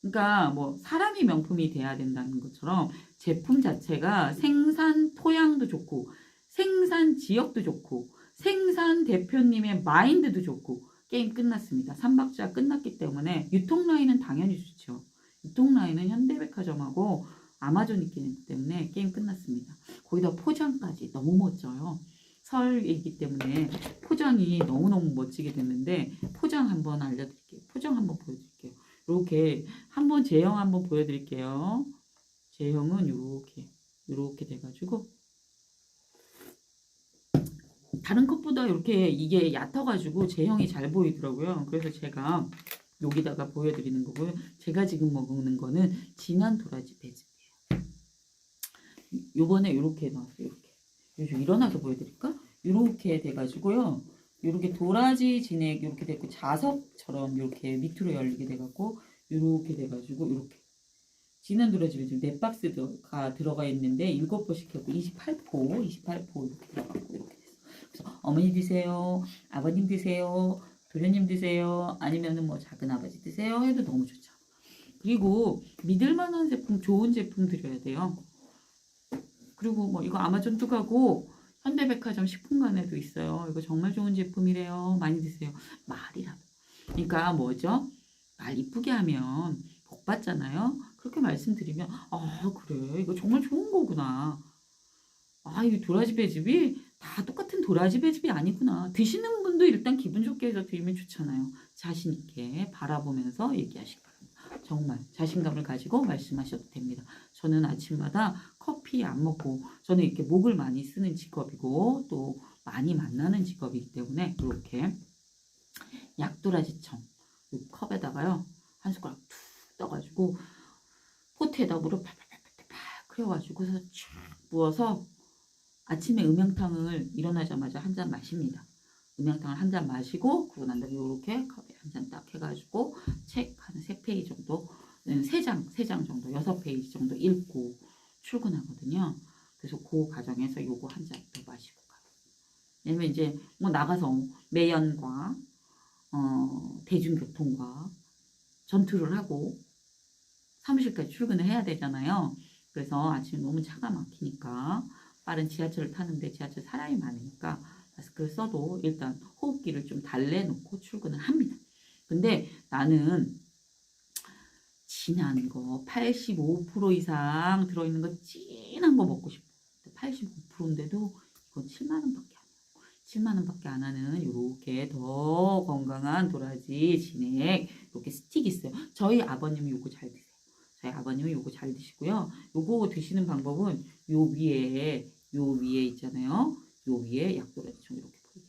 그러니까 뭐 사람이 명품이 돼야 된다는 것처럼 제품 자체가 생산 토양도 좋고 생산 지역도 좋고 생산 대표님의 마인드도 좋고 게임 끝났습니다. 3박자 끝났기 때문에 유통 라인은 당연히 좋죠. 유통 라인은 현대백화점하고 아마존 있기 때문에 게임 끝났습니다. 거기다 포장까지 너무 멋져요. 설이기 때문에 포장이 너무너무 멋지게 됐는데 포장 한번 알려드릴게요. 포장 한번 보여드릴게요. 이렇게 한번 제형 한번 보여드릴게요. 제형은 이렇게 돼가지고 다른 컵보다 이렇게 이게 얕아가지고 제형이 잘 보이더라고요. 그래서 제가 여기다가 보여드리는 거고요. 제가 지금 먹는 거는 진한 도라지 배즙이에요. 요번에 이렇게 나왔어요. 이렇게. 요즘 일어나서 보여드릴까? 이렇게 돼가지고요. 이렇게 도라지 진액 이렇게 되고 자석처럼 이렇게 밑으로 열리게 돼갖고 이렇게 돼가지고 이렇게 진한 도라지 배즙 4박스가 들어가 있는데 7포씩 해고 28포 이렇게 들어가고 이렇게 됐어. 그래서 어머니 드세요, 아버님 드세요, 도련님 드세요, 아니면은 뭐 작은 아버지 드세요 해도 너무 좋죠. 그리고 믿을만한 제품, 좋은 제품 드려야 돼요. 그리고 뭐 이거 아마존도 가고 현대백화점 식품관에도 있어요. 이거 정말 좋은 제품이래요. 많이 드세요. 말이라도. 그러니까 뭐죠? 말 이쁘게 하면 복 받잖아요. 그렇게 말씀드리면 아 그래 이거 정말 좋은 거구나. 아 이 도라지 배즙이 다 똑같은 도라지 배즙이 아니구나. 드시는 분도 일단 기분 좋게 해서 드리면 좋잖아요. 자신 있게 바라보면서 얘기하시기 바랍니다. 정말 자신감을 가지고 말씀하셔도 됩니다. 저는 아침마다 커피 안 먹고 저는 이렇게 목을 많이 쓰는 직업이고 또 많이 만나는 직업이기 때문에 이렇게 약도라지청 컵에다가요 한 숟가락 툭 떠가지고 포트에다 물을 팍팍팍팍 끓여가지고서 쫙 부어서 아침에 음영탕을 일어나자마자 한 잔 마십니다. 음영탕을 한 잔 마시고 그러고 난 다음에 이렇게 컵에 한 잔 딱 해가지고 책 한 3페이지 정도 3장 정도 6페이지 정도 읽고 출근하거든요. 그래서 그 과정에서 요거 한 잔 더 마시고 가요. 왜냐면 이제 뭐 나가서 매연과 대중교통과 전투를 하고 사무실까지 출근을 해야 되잖아요. 그래서 아침에 너무 차가 막히니까 빠른 지하철을 타는데 지하철 사람이 많으니까 마스크를 써도 일단 호흡기를 좀 달래놓고 출근을 합니다. 근데 나는 진한 거 85% 이상 들어있는 거 진한 거 먹고 싶어. 85%인데도 이건 7만 원밖에 안 해요. 7만 원밖에 안 하는 이렇게 더 건강한 도라지 진액 이렇게 스틱 있어요. 저희 아버님이 요거 잘 드세요. 저희 아버님은 요거 잘 드시고요. 요거 드시는 방법은 요 위에 있잖아요. 요 위에 약도라지 좀 이렇게 보이게.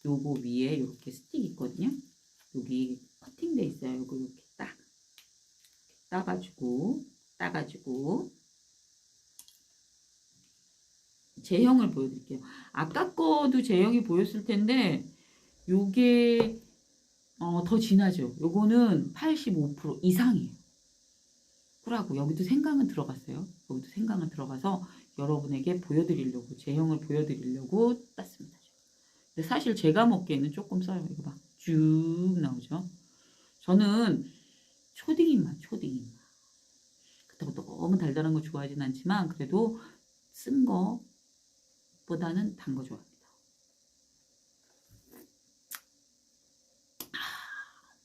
요거 위에 이렇게 스틱 있거든요. 여기 커팅돼 있어요. 요거 이렇게 따가지고 제형을 보여드릴게요. 아까 거도 제형이 보였을 텐데 요게 더 진하죠. 요거는 85% 이상이에요. 꿀하고 여기도 생강은 들어갔어요. 여기도 생강은 들어가서 여러분에게 보여드리려고 제형을 보여드리려고 땄습니다. 근데 사실 제가 먹기에는 조금 써요. 이거 봐. 쭉 나오죠. 저는 초딩인 맛. 그렇다고 너무 달달한 거 좋아하진 않지만 그래도 쓴 거보다는 단 거 좋아합니다.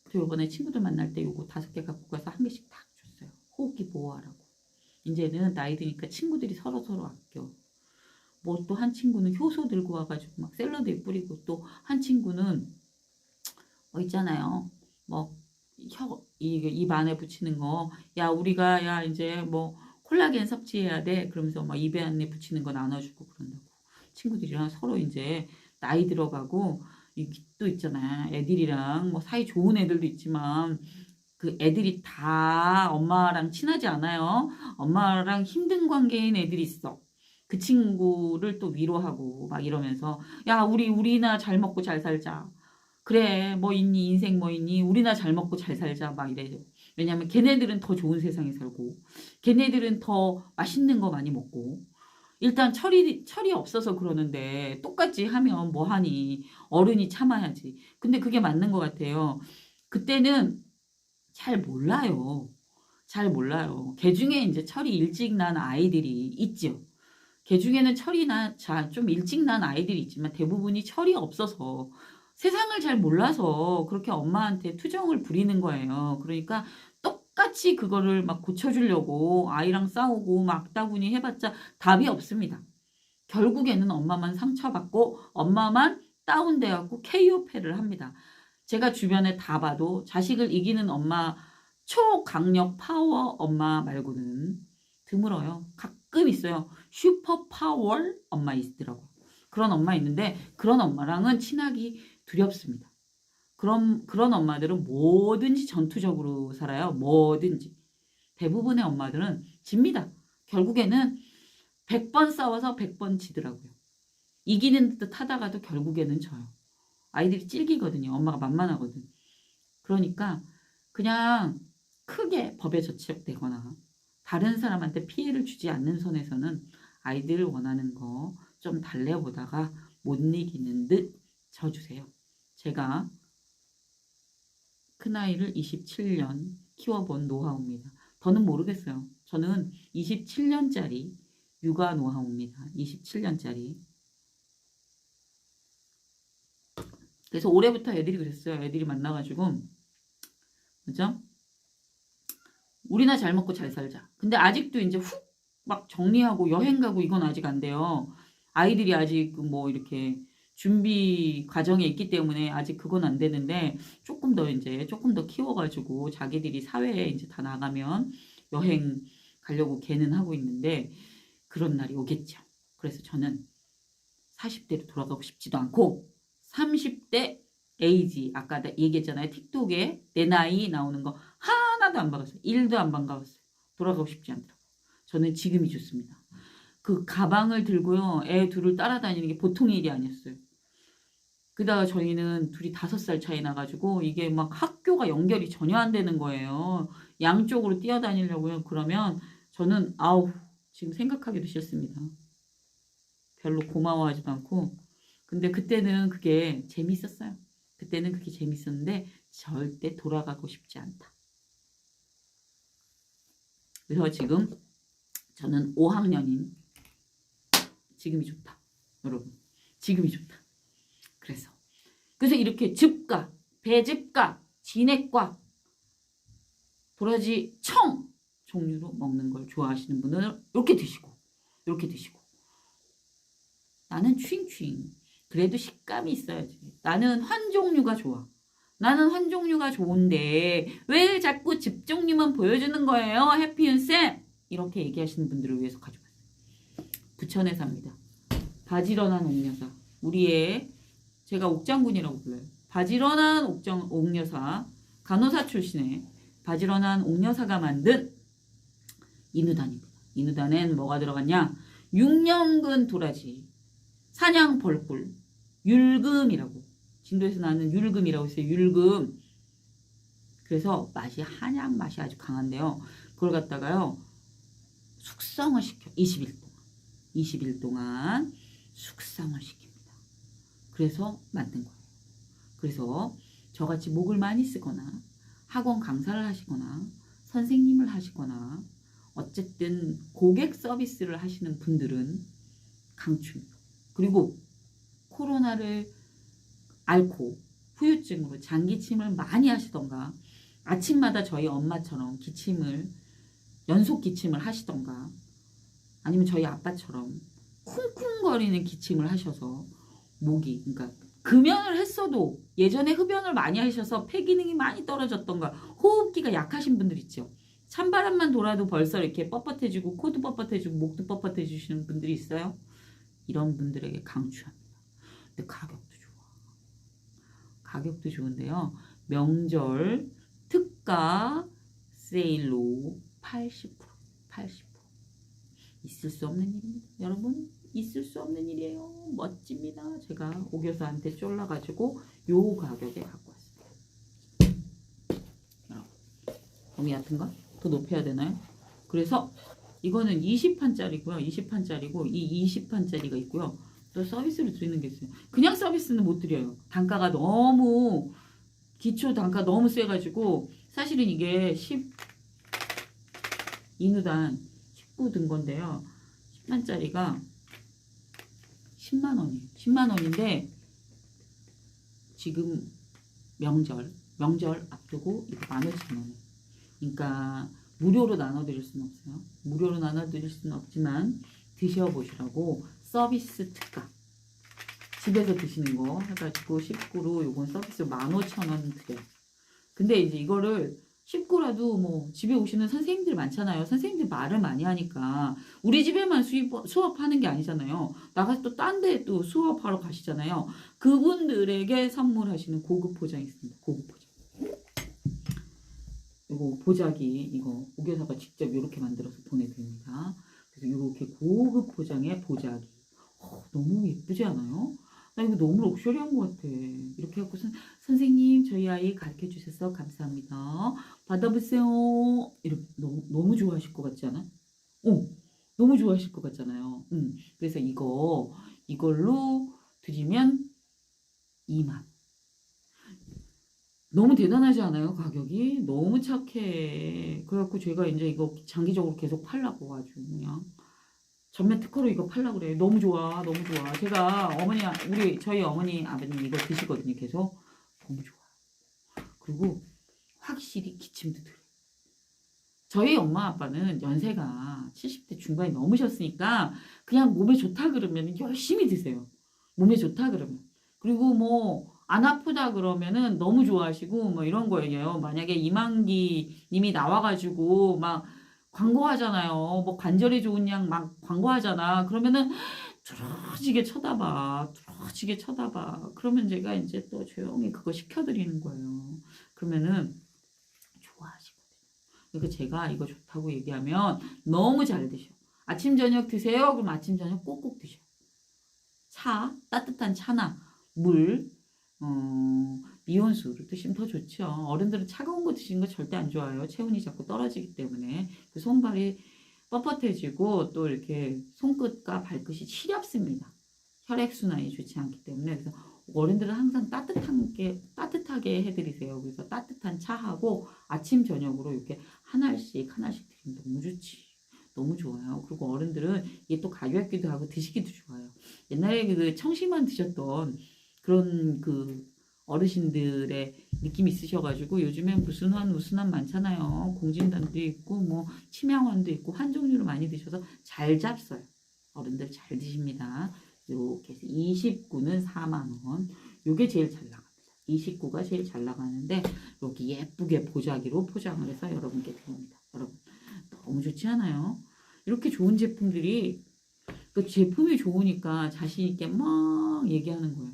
그리고 이번에 친구들 만날 때 요거 5개 갖고 가서 한 개씩 딱 줬어요. 호흡기 보호하라고. 이제는 나이 드니까 친구들이 서로 아껴. 뭐 또 한 친구는 효소 들고 와가지고 막 샐러드에 뿌리고 또 한 친구는 있잖아요. 뭐 입 안에 붙이는 거. 야 우리가 야 이제 뭐 콜라겐 섭취해야 돼. 그러면서 막 입에 안에 붙이는 거 나눠주고 그런다고. 친구들이랑 서로 이제 나이 들어가고 또 있잖아. 애들이랑 뭐 사이 좋은 애들도 있지만 그 애들이 다 엄마랑 친하지 않아요. 엄마랑 힘든 관계인 애들이 있어. 그 친구를 또 위로하고 막 이러면서 야 우리나 잘 먹고 잘 살자. 그래 뭐 있니 인생 뭐 있니 우리나 잘 먹고 잘 살자 막 이래요. 왜냐면 걔네들은 더 좋은 세상에 살고 걔네들은 더 맛있는 거 많이 먹고 일단 철이 없어서 그러는데 똑같이 하면 뭐 하니 어른이 참아야지. 근데 그게 맞는 것 같아요. 그때는 잘 몰라요. 잘 몰라요. 걔 중에 이제 철이 일찍 난 아이들이 있죠. 걔 중에는 좀 일찍 난 아이들이 있지만 대부분이 철이 없어서 세상을 잘 몰라서 그렇게 엄마한테 투정을 부리는 거예요. 그러니까 똑같이 그거를 막 고쳐주려고 아이랑 싸우고 막 따구니 해봤자 답이 없습니다. 결국에는 엄마만 상처받고 엄마만 다운돼갖고 KO패를 합니다. 제가 주변에 다 봐도 자식을 이기는 엄마, 초강력 파워 엄마 말고는 드물어요. 가끔 있어요. 슈퍼 파워 엄마 있더라고. 그런 엄마 있는데 그런 엄마랑은 친하기 두렵습니다. 그런 엄마들은 뭐든지 전투적으로 살아요. 뭐든지. 대부분의 엄마들은 집니다. 결국에는 100번 싸워서 100번 지더라고요. 이기는 듯 하다가도 결국에는 져요. 아이들이 찔기거든요. 엄마가 만만하거든. 그러니까 그냥 크게 법에 저촉되거나 다른 사람한테 피해를 주지 않는 선에서는 아이들 원하는 거 좀 달래보다가 못 이기는 듯 져주세요. 제가 큰아이를 27년 키워본 노하우입니다. 더는 모르겠어요. 저는 27년짜리 육아 노하우입니다. 27년짜리. 그래서 올해부터 애들이 그랬어요. 애들이 만나가지고 그죠? 우리나 잘 먹고 잘 살자. 근데 아직도 이제 훅 막 정리하고 여행 가고 이건 아직 안 돼요. 아이들이 아직 뭐 이렇게 준비 과정에 있기 때문에 아직 그건 안 되는데 조금 더 키워가지고 자기들이 사회에 이제 다 나가면 여행 가려고 걔는 하고 있는데 그런 날이 오겠죠. 그래서 저는 40대로 돌아가고 싶지도 않고 30대 에이지 아까 얘기했잖아요. 틱톡에 내 나이 나오는 거 하나도 안 박았어요. 1도 안 반가웠어요. 돌아가고 싶지 않더라고요. 저는 지금이 좋습니다. 그 가방을 들고요. 애 둘을 따라다니는 게 보통 일이 아니었어요. 그다가 저희는 둘이 5살 차이 나가지고 이게 막 학교가 연결이 전혀 안 되는 거예요. 양쪽으로 뛰어다니려고요. 그러면 저는 지금 생각하기도 싫습니다. 별로 고마워하지도 않고 근데 그때는 그게 재밌었어요. 그때는 그게 재밌었는데 절대 돌아가고 싶지 않다. 그래서 지금 저는 5학년인 지금이 좋다. 여러분, 지금이 좋다. 그래서 이렇게 즙과 배즙과 진액과 도라지 청 종류로 먹는 걸 좋아하시는 분은 이렇게 드시고 나는 추잉추잉 그래도 식감이 있어야지. 나는 환 종류가 좋아. 나는 환 종류가 좋은데 왜 자꾸 즙 종류만 보여주는 거예요, 해피윤쌤? 이렇게 얘기하시는 분들을 위해서 가져왔어요. 부천에 삽니다. 바지런한 옥여사. 우리의 제가 옥장군이라고 불러요. 바지런한 옥여사, 간호사 출신의 바지런한 옥여사가 만든 이누단입니다. 이누단엔 뭐가 들어갔냐? 6년근 도라지, 사냥 벌꿀, 율금이라고. 진도에서 나는 율금이라고 있어요. 율금. 그래서 맛이 한약 맛이 아주 강한데요. 그걸 갖다가요 숙성을 시켜. 20일 동안 숙성을 시킵니다. 그래서 만든 거예요. 그래서 저같이 목을 많이 쓰거나 학원 강사를 하시거나 선생님을 하시거나 어쨌든 고객 서비스를 하시는 분들은 강추입니다. 그리고 코로나를 앓고 후유증으로 장기침을 많이 하시던가 아침마다 저희 엄마처럼 연속 기침을 하시던가 아니면 저희 아빠처럼 쿵쿵거리는 기침을 하셔서 목이 그러니까 금연을 했어도 예전에 흡연을 많이 하셔서 폐 기능이 많이 떨어졌던가 호흡기가 약하신 분들 있죠. 찬바람만 돌아도 벌써 이렇게 뻣뻣해지고 코도 뻣뻣해지고 목도 뻣뻣해지시는 분들이 있어요. 이런 분들에게 강추합니다. 근데 가격도 좋은데요. 명절 특가 세일로 80%. 있을 수 없는 일입니다. 여러분 있을 수 없는 일이에요. 멋집니다. 제가 옥여사한테 쫄라가지고 요 가격에 갖고 왔어요. 여러분 너무 얕은가? 더 높여야 되나요? 그래서 이거는 20판짜리고요. 20판짜리고 이 20판짜리가 있고요. 또 서비스로 드리는 게 있어요. 그냥 서비스는 못 드려요. 단가가 너무 기초 단가 너무 세가지고 사실은 이게 이누단 19 든 건데요. 10만짜리가 10만 원이에요. 10만 원인데 지금 명절 앞두고 이거 15,000원. 그러니까 무료로 나눠드릴 수는 없어요. 무료로 나눠드릴 수는 없지만 드셔보시라고 서비스 특가. 집에서 드시는 거 해가지고 19로 요건 서비스 15,000원 드려요. 근데 이제 이거를 19라도 뭐 집에 오시는 선생님들 많잖아요. 선생님들 말을 많이 하니까 우리 집에만 수업하는 게 아니잖아요. 나가서 또 딴 데 또 수업하러 가시잖아요. 그분들에게 선물하시는 고급 포장이 있습니다. 고급 포장. 이거 보자기 이거 옥여사가 직접 이렇게 만들어서 보내드립니다. 그래서 이렇게 고급 포장의 보자기. 너무 예쁘지 않아요? 나 이거 너무 럭셔리한 것 같아. 이렇게 하고 선생님 저희 아이 가르쳐 주셔서 감사합니다. 받아보세요. 이렇게 너무 좋아하실 것 같지 않아? 너무 좋아하실 것 같잖아요. 그래서 이걸로 드리면 2만. 너무 대단하지 않아요? 가격이 너무 착해. 그래갖고 제가 이제 이거 장기적으로 계속 팔라고 아주 그냥 전면 특허로 이거 팔라고 그래요. 너무 좋아. 제가 저희 어머니 아버님 이거 드시거든요. 계속 너무 좋아. 그리고 확실히 기침도 들어요. 저희 엄마 아빠는 연세가 70대 중반이 넘으셨으니까 그냥 몸에 좋다 그러면 열심히 드세요. 몸에 좋다 그러면. 그리고 뭐 안 아프다 그러면은 너무 좋아하시고 뭐 이런 거예요. 만약에 이만기 님이 나와가지고 막 광고하잖아요. 뭐 관절에 좋은 약 막 광고하잖아. 그러면은 두러지게 쳐다봐. 그러면 제가 이제 또 조용히 그거 시켜드리는 거예요. 그러면은 좋아하시거든요. 그러니까 제가 이거 좋다고 얘기하면 너무 잘 드셔. 아침 저녁 드세요. 그럼 아침 저녁 꼭꼭 드셔. 따뜻한 차나 물, 미온수를 드시면 더 좋죠. 어른들은 차가운 거 드시는 거 절대 안 좋아요. 체온이 자꾸 떨어지기 때문에 그 손발이 뻣뻣해지고 또 이렇게 손끝과 발끝이 시렵습니다. 혈액순환이 좋지 않기 때문에. 그래서 어른들은 항상 따뜻하게 해드리세요. 그래서 따뜻한 차하고 아침 저녁으로 이렇게 하나씩 드리면 너무 좋지. 너무 좋아요. 그리고 어른들은 이게 또 가볍기도 하고 드시기도 좋아요. 옛날에 그 청심환 드셨던 그런 그 어르신들의 느낌이 있으셔가지고 요즘엔 무슨 환 많잖아요. 공진단도 있고 뭐 침향환도 있고 환 종류를 많이 드셔서 잘 잡숴요. 어른들 잘 드십니다. 이렇게 해서 29는 4만원. 요게 제일 잘 나갑니다. 29가 제일 잘 나가는데 여기 예쁘게 보자기로 포장을 해서 여러분께 드립니다. 여러분 너무 좋지 않아요? 이렇게 좋은 제품들이, 그 제품이 좋으니까 자신 있게 막 얘기하는 거예요.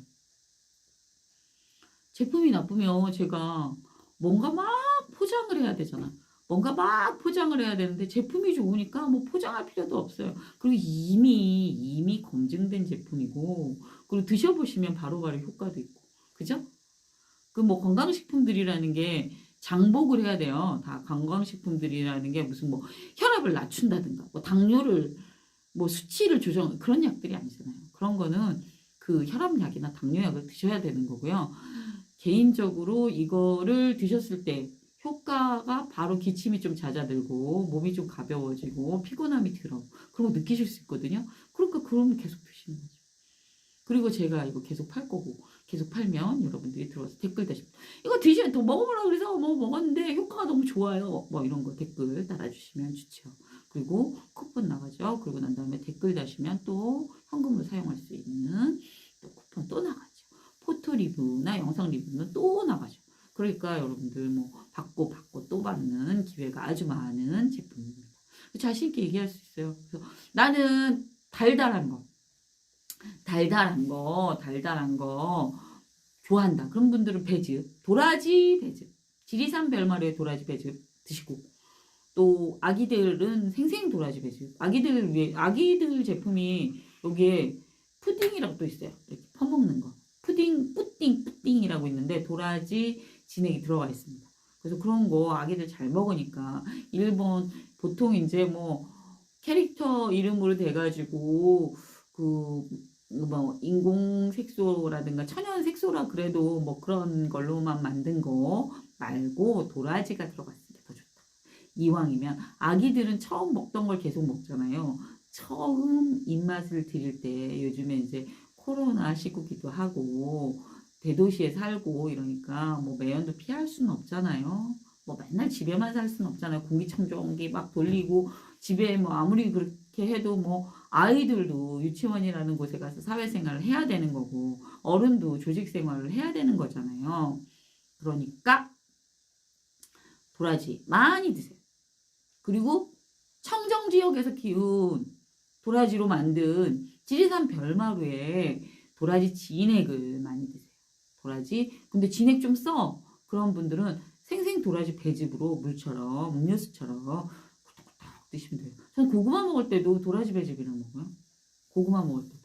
제품이 나쁘면 제가 뭔가 막 포장을 해야 되잖아. 뭔가 막 포장을 해야 되는데 제품이 좋으니까 뭐 포장할 필요도 없어요. 그리고 이미 검증된 제품이고, 그리고 드셔보시면 바로바로 효과도 있고, 그죠? 그 뭐 건강식품들이라는 게 장복을 해야 돼요. 다 건강식품들이라는 게 무슨 뭐 혈압을 낮춘다든가, 뭐 당뇨를 뭐 수치를 조정, 그런 약들이 아니잖아요. 그런 거는 그 혈압약이나 당뇨약을 드셔야 되는 거고요. 개인적으로 이거를 드셨을 때 효과가 바로 기침이 좀 잦아들고 몸이 좀 가벼워지고 피곤함이 들어. 그런 거 느끼실 수 있거든요. 그러니까 그러면 계속 드시는 거죠. 그리고 제가 이거 계속 팔 거고, 계속 팔면 여러분들이 들어와서 댓글 다시 이거 드시면 더 먹어보라 그래서 뭐 먹었는데 효과가 너무 좋아요. 뭐 이런 거 댓글 달아주시면 좋죠. 그리고 쿠폰 나가죠. 그리고 난 다음에 댓글 다시면 또 현금으로 사용할 수 있는 또 쿠폰 또 나가죠. 포토 리뷰나 영상 리뷰는 또 나가죠. 그러니까 여러분들 뭐 받고 또 받는 기회가 아주 많은 제품입니다. 자신 있게 얘기할 수 있어요. 그래서 나는 달달한 거 좋아한다. 그런 분들은 배즙, 도라지 배즙, 지리산 별마루의 도라지 배즙 드시고, 또 아기들은 생생 도라지 배즙. 아기들을 위해, 아기들 제품이 여기에 푸딩이라고 또 있어요. 이렇게 퍼먹는 거. 푸딩이라고 있는데 도라지 진액이 들어가 있습니다. 그래서 그런 거 아기들 잘 먹으니까. 일본 보통 이제 뭐 캐릭터 이름으로 돼가지고 그 뭐 인공 색소라든가 천연 색소라 그래도 뭐 그런 걸로만 만든 거 말고 도라지가 들어갔으니까 더 좋다. 이왕이면 아기들은 처음 먹던 걸 계속 먹잖아요. 처음 입맛을 들일 때, 요즘에 이제 코로나 시국이기도 하고 대도시에 살고 이러니까 뭐 매연도 피할 수는 없잖아요. 뭐 맨날 집에만 살 수는 없잖아요. 공기청정기 막 돌리고 집에 뭐 아무리 그렇게 해도 뭐 아이들도 유치원이라는 곳에 가서 사회생활을 해야 되는 거고 어른도 조직생활을 해야 되는 거잖아요. 그러니까 도라지 많이 드세요. 그리고 청정 지역에서 키운 도라지로 만든 지리산 별마루에 도라지 진액을 많이 드세요. 도라지, 근데 진액 좀 써. 그런 분들은 생생 도라지 배즙으로 물처럼, 음료수처럼 꾸덕꾸덕 드시면 돼요. 전 고구마 먹을 때도 도라지 배즙이랑 먹어요. 고구마 먹을 때도.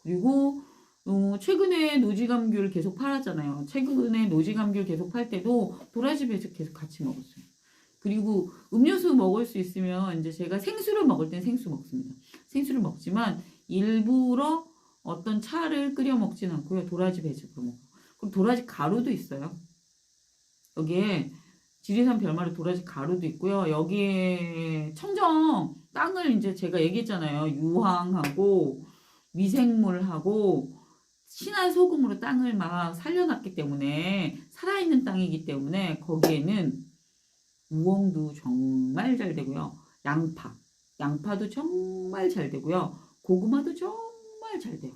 그리고 최근에 노지감귤 계속 팔았잖아요. 최근에 노지감귤 계속 팔 때도 도라지 배즙 계속 같이 먹었어요. 그리고 음료수 먹을 수 있으면 이제 제가 생수를 먹을 땐 생수 먹습니다. 생수를 먹지만 일부러 어떤 차를 끓여 먹진 않고요. 도라지 배즙으로 먹어요. 그리고 도라지 가루도 있어요. 여기에 지리산 별마루 도라지 가루도 있고요. 여기에 청정 땅을 이제 제가 얘기했잖아요. 유황하고 미생물하고 신한 소금으로 땅을 막 살려놨기 때문에, 살아있는 땅이기 때문에 거기에는 우엉도 정말 잘 되고요. 양파도 정말 잘 되고요. 고구마도 정말 잘 돼요.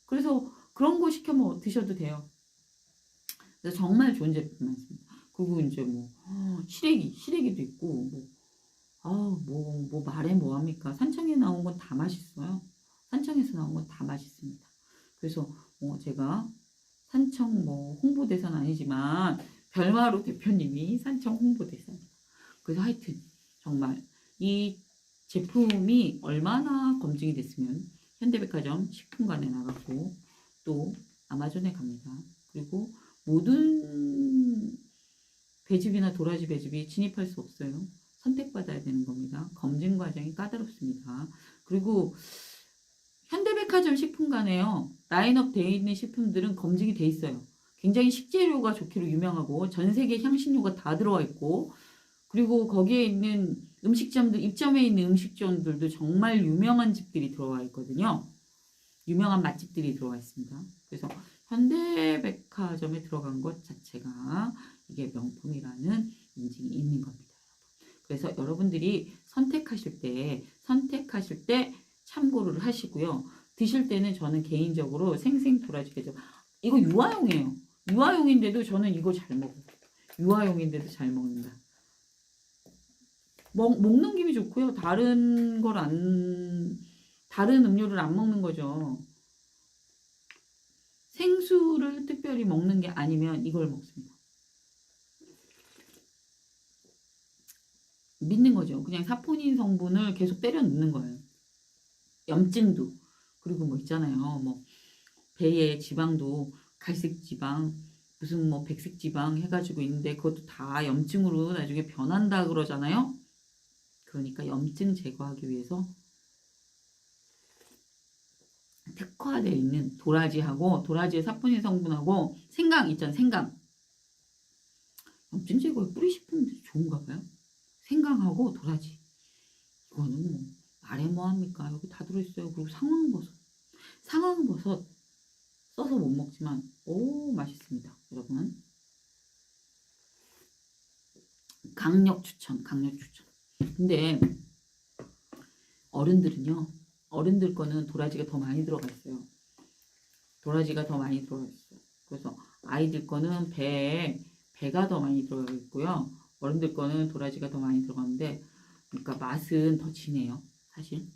그래서 그런 거 시켜 드셔도 돼요. 그래서 정말 좋은 제품 많습니다. 그리고 이제 뭐 시래기도 있고 뭐 말해 뭐합니까? 산청에 나온 건 다 맛있어요. 산청에서 나온 건 다 맛있습니다. 그래서 제가 산청 뭐 홍보대사는 아니지만 별마루 대표님이 산청 홍보대사입니다. 그래서 하여튼 정말 이 제품이 얼마나 검증이 됐으면 현대백화점 식품관에 나갔고 또 아마존에 갑니다. 그리고 모든 배즙이나 도라지 배즙이 진입할 수 없어요. 선택받아야 되는 겁니다. 검증 과정이 까다롭습니다. 그리고 현대백화점 백화점 식품관에요. 라인업 되어 있는 식품들은 검증이 돼 있어요. 굉장히 식재료가 좋기로 유명하고 전 세계 향신료가 다 들어가 있고 그리고 거기에 있는 음식점들, 입점해 있는 음식점들도 정말 유명한 집들이 들어와 있거든요. 유명한 맛집들이 들어와 있습니다. 그래서 현대백화점에 들어간 것 자체가 이게 명품이라는 인증이 있는 겁니다. 그래서 여러분들이 선택하실 때 참고를 하시고요. 드실 때는 저는 개인적으로 생생도라지게죠. 이거 유아용이에요. 유아용인데도 저는 이거 잘 먹어요. 유아용인데도 잘 먹는다. 먹는 김이 좋고요. 다른 음료를 안 먹는 거죠. 생수를 특별히 먹는 게 아니면 이걸 먹습니다. 믿는 거죠. 그냥 사포닌 성분을 계속 때려 넣는 거예요. 염증도. 그리고 뭐 있잖아요. 뭐 배에 지방도 갈색 지방, 무슨 뭐 백색 지방 해가지고 있는데 그것도 다 염증으로 나중에 변한다 그러잖아요. 그러니까 염증 제거하기 위해서 특화되어 있는 도라지의 사포닌 성분하고 생강 있잖아요. 생강. 염증 제거에 뿌리식품들이 좋은가 봐요. 생강하고 도라지. 이거는 뭐 말해 뭐합니까? 여기 다 들어있어요. 그리고 상황버섯 써서 못 먹지만 오 맛있습니다. 여러분. 강력 추천. 근데 어른들 거는 도라지가 더 많이 들어가 있어요. 그래서 아이들 거는 배가 더 많이 들어가 있고요. 어른들 거는 도라지가 더 많이 들어가는데, 그러니까 맛은 더 진해요. 사실.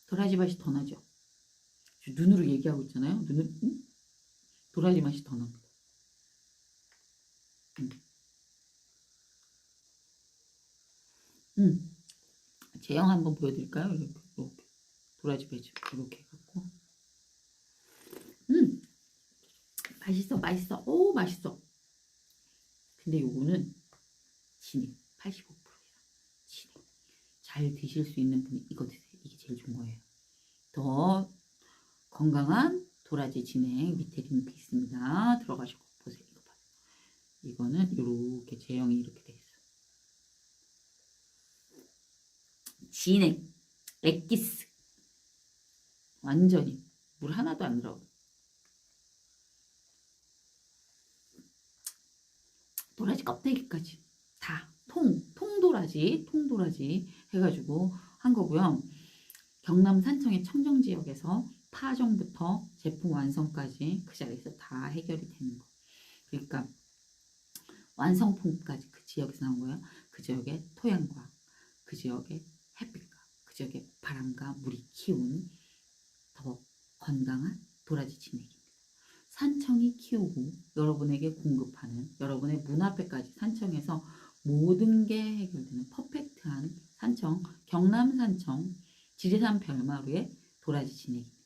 도라지 맛이 더 나죠. 눈으로 얘기하고 있잖아요. 도라지 맛이 더 납니다. 제형 한번 보여드릴까요? 이렇게 도라지 배즙 이렇게 해갖고 맛있어. 오 맛있어. 근데 요거는 진액 85%예요. 진액. 잘 드실 수 있는 분이 이거 드세요. 이게 제일 좋은 거예요. 더 건강한 도라지 진액 밑에 링크 있습니다. 들어가시고 보세요. 이거 봐요. 이거는 이렇게 제형이 이렇게 돼 있어. 진액, 액기스. 완전히 물 하나도 안 들어가. 도라지 껍데기까지 다 통도라지 해가지고 한 거고요. 경남 산청의 청정지역에서 파종부터 제품 완성까지 그 자리에서 다 해결이 되는 거. 그러니까 완성품까지 그 지역에서 나온 거예요. 그 지역의 토양과 그 지역의 햇빛과 그 지역의 바람과 물이 키운 더 건강한 도라지 진액입니다. 산청이 키우고 여러분에게 공급하는 여러분의 문 앞에까지 산청에서 모든 게 해결되는 퍼펙트한 산청, 경남 산청 지리산 별마루의 도라지 진액입니다.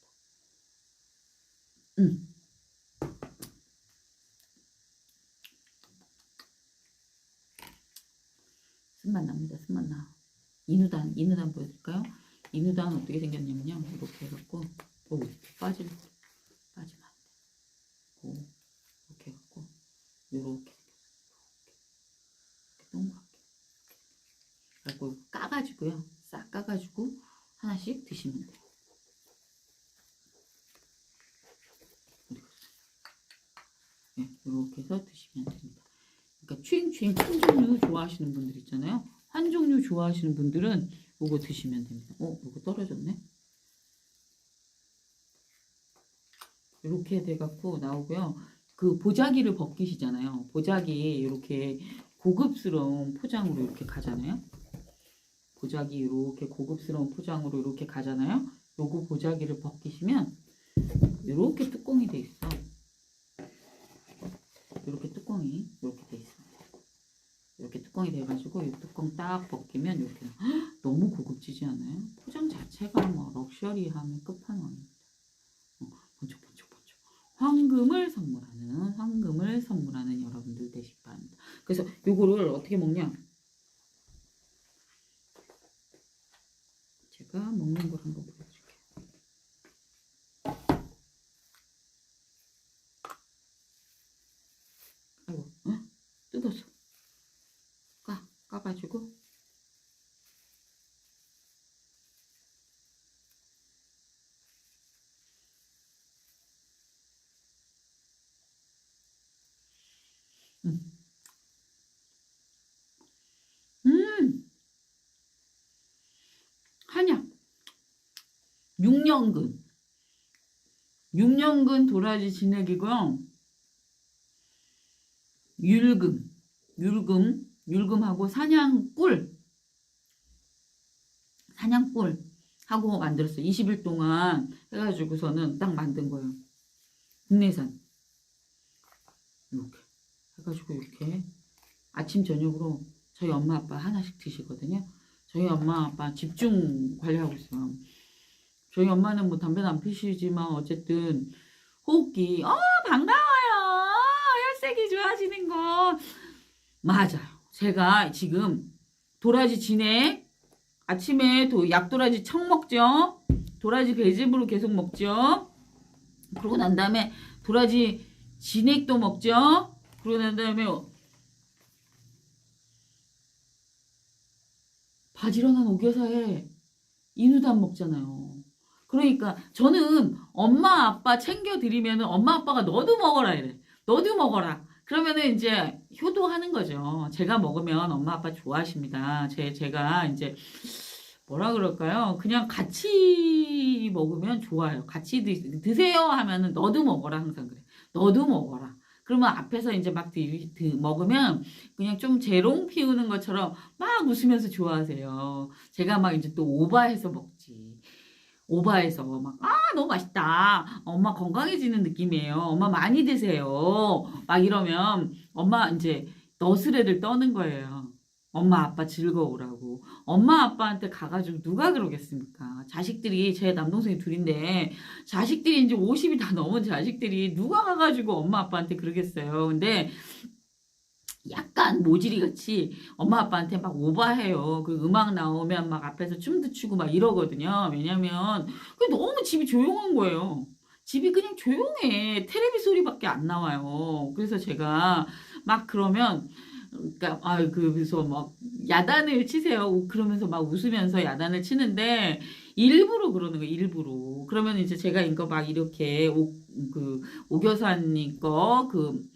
쓴맛 납니다. 쓴맛 나. 이누단 보여드릴까요? 이누단 어떻게 생겼냐면요. 이렇게 해갖고 빠지면 안 돼. 이렇게 해갖고 이렇게 동그랗게 그래갖고 까가지고요. 싹 까가지고 하나씩 드시면 돼요. 네, 이렇게 해서 드시면 됩니다. 그러니까 추잉추잉 한 종류 좋아하시는 분들 있잖아요. 한 종류 좋아하시는 분들은 이거 드시면 됩니다. 이거 떨어졌네. 이렇게 돼갖고 나오고요. 그 보자기를 벗기시잖아요. 보자기 이렇게 고급스러운 포장으로 이렇게 가잖아요. 보자기 이렇게 고급스러운 포장으로 이렇게 가잖아요. 요거 보자기를 벗기시면 이렇게 뚜껑이 돼 있어. 이렇게 뚜껑이 이렇게 돼 있습니다. 이렇게 뚜껑이 돼가지고 이 뚜껑 딱 벗기면 이렇게 너무 고급지지 않아요? 포장 자체가 뭐 럭셔리함의 끝판왕입니다. 번쩍번쩍 황금을 선물하는 여러분들 되시기 바랍니다. 그래서 요거를 어떻게 먹냐? 제가 제가 먹는 걸 한번 보여줄게요. 아이고, 뜯었어. 까가지고. 음. 한약. 6년근. 6년근 도라지 진액이고요. 율금하고 사냥꿀 하고 만들었어요. 20일 동안 해가지고서는 딱 만든 거예요. 국내산. 이렇게 해가지고 이렇게 아침 저녁으로 저희 엄마 아빠 하나씩 드시거든요. 저희 엄마 아빠 집중 관리하고 있어요. 저희 엄마는 뭐 담배는 안 피시지만 어쨌든 호흡기 반가워요. 혈색이 좋아지는 거 맞아요. 제가 지금 도라지 진액 아침에 약도라지 청 먹죠. 도라지 배즙으로 계속 먹죠. 그러고 난 다음에 도라지 진액도 먹죠. 그러고 난 다음에 바지런한 오겨사에 인후담 먹잖아요. 그러니까 저는 엄마 아빠 챙겨드리면 엄마 아빠가 너도 먹어라 이래. 너도 먹어라. 그러면은 이제 효도하는 거죠. 제가 먹으면 엄마 아빠 좋아하십니다. 제가 이제 뭐라 그럴까요? 그냥 같이 먹으면 좋아요. 같이 드세요 하면은 너도 먹어라 항상 그래. 너도 먹어라. 그러면 앞에서 이제 막 먹으면 그냥 좀 재롱 피우는 것처럼 막 웃으면서 좋아하세요. 제가 막 이제 또 오바해서 먹지. 오바해서 막 너무 맛있다. 엄마 건강해지는 느낌이에요. 엄마 많이 드세요. 막 이러면 엄마 이제 너스레를 떠는 거예요. 엄마 아빠 즐거우라고. 엄마 아빠한테 가가지고 누가 그러겠습니까? 자식들이 제 남동생이 둘인데 자식들이 이제 50이 다 넘은 자식들이 누가 가가지고 엄마 아빠한테 그러겠어요. 근데 약간 모질이 같이 엄마 아빠한테 막 오바해요. 그 음악 나오면 막 앞에서 춤도 추고 막 이러거든요. 왜냐면 너무 집이 조용한 거예요. 집이 그냥 조용해. 테레비 소리밖에 안 나와요. 그래서 제가 막 그러면 그러니까 그래서 막 야단을 치세요. 그러면서 막 웃으면서 야단을 치는데 일부러 그러는 거예요. 일부러. 그러면 이제 제가 이거 막 이렇게 오겨사님 거그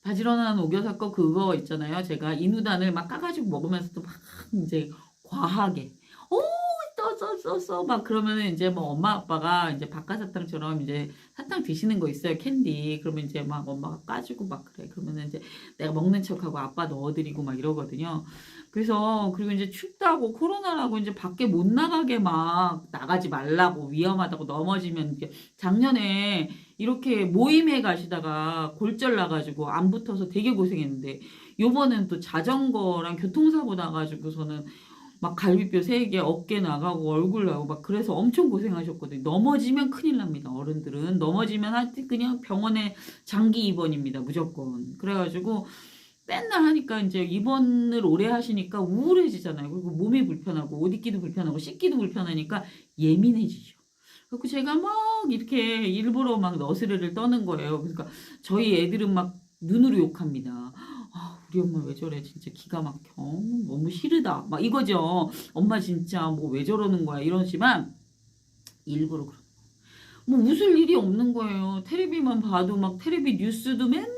바지런한 오겨사 거 그거 있잖아요. 제가 인후단을 막 까가지고 먹으면서도 막 이제 과하게 써 막 그러면은 이제 뭐 엄마 아빠가 이제 박하사탕처럼 이제 사탕 드시는 거 있어요. 캔디. 그러면 이제 막 엄마가 까주고 막 그래. 그러면은 이제 내가 먹는 척하고 아빠 넣어드리고 막 이러거든요. 그래서 그리고 이제 춥다고 코로나라고 이제 밖에 못 나가게 막 나가지 말라고 위험하다고 넘어지면 작년에 이렇게 모임에 가시다가 골절 나가지고 안 붙어서 되게 고생했는데 요번엔 또 자전거랑 교통사고 나가지고서는 막 갈비뼈 3개, 어깨 나가고 얼굴 나가고 막 그래서 엄청 고생하셨거든요. 넘어지면 큰일 납니다. 어른들은 넘어지면 하여튼 그냥 병원에 장기 입원입니다. 무조건. 그래가지고 맨날 하니까 이제 입원을 오래 하시니까 우울해지잖아요. 그리고 몸이 불편하고 옷 입기도 불편하고 씻기도 불편하니까 예민해지죠. 그래서 제가 막 이렇게 일부러 막 너스레를 떠는 거예요. 그러니까 저희 애들은 막 눈으로 욕합니다. 우리 엄마 왜 저래? 진짜 기가 막혀. 너무 싫으다. 막 이거죠. 엄마 진짜 뭐 왜 저러는 거야? 이러지만 일부러 그런 뭐 웃을 일이 없는 거예요. 테레비만 봐도 막 테레비 뉴스도 맨날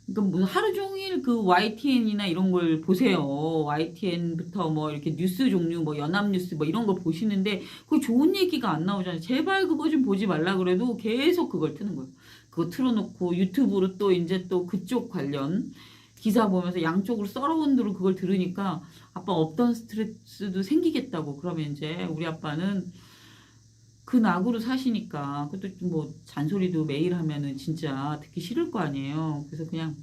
그러니까 뭐 하루 종일 그 YTN이나 이런 걸 보세요. YTN부터 뭐 이렇게 뉴스 종류 뭐 연합뉴스 뭐 이런 거 보시는데 그 좋은 얘기가 안 나오잖아요. 제발 그거 좀 보지 말라 그래도 계속 그걸 트는 거예요. 그거 틀어놓고 유튜브로 또 이제 또 그쪽 관련 기사 보면서 양쪽으로 썰어온드로 그걸 들으니까 아빠 없던 스트레스도 생기겠다고. 그러면 이제 우리 아빠는 그 낙으로 사시니까 그것도 뭐 잔소리도 매일 하면은 진짜 듣기 싫을 거 아니에요. 그래서 그냥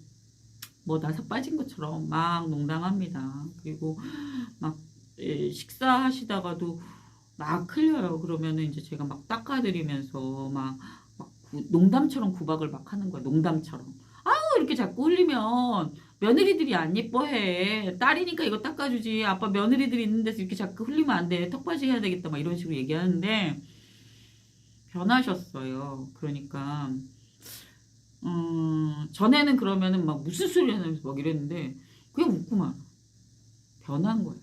뭐 나사 빠진 것처럼 막 농담합니다. 그리고 막 식사하시다가도 막 흘려요. 그러면은 이제 제가 막 닦아드리면서 막 농담처럼 구박을 막 하는 거야. 농담처럼. 아유 이렇게 자꾸 흘리면 며느리들이 안 예뻐해. 딸이니까 이거 닦아주지. 아빠 며느리들이 있는 데서 이렇게 자꾸 흘리면 안 돼. 턱받이 해야 되겠다. 막 이런 식으로 얘기하는데 변하셨어요. 그러니까 전에는 그러면은 막 무슨 소리 하면서 막 이랬는데 그냥 웃고만 변한 거예요.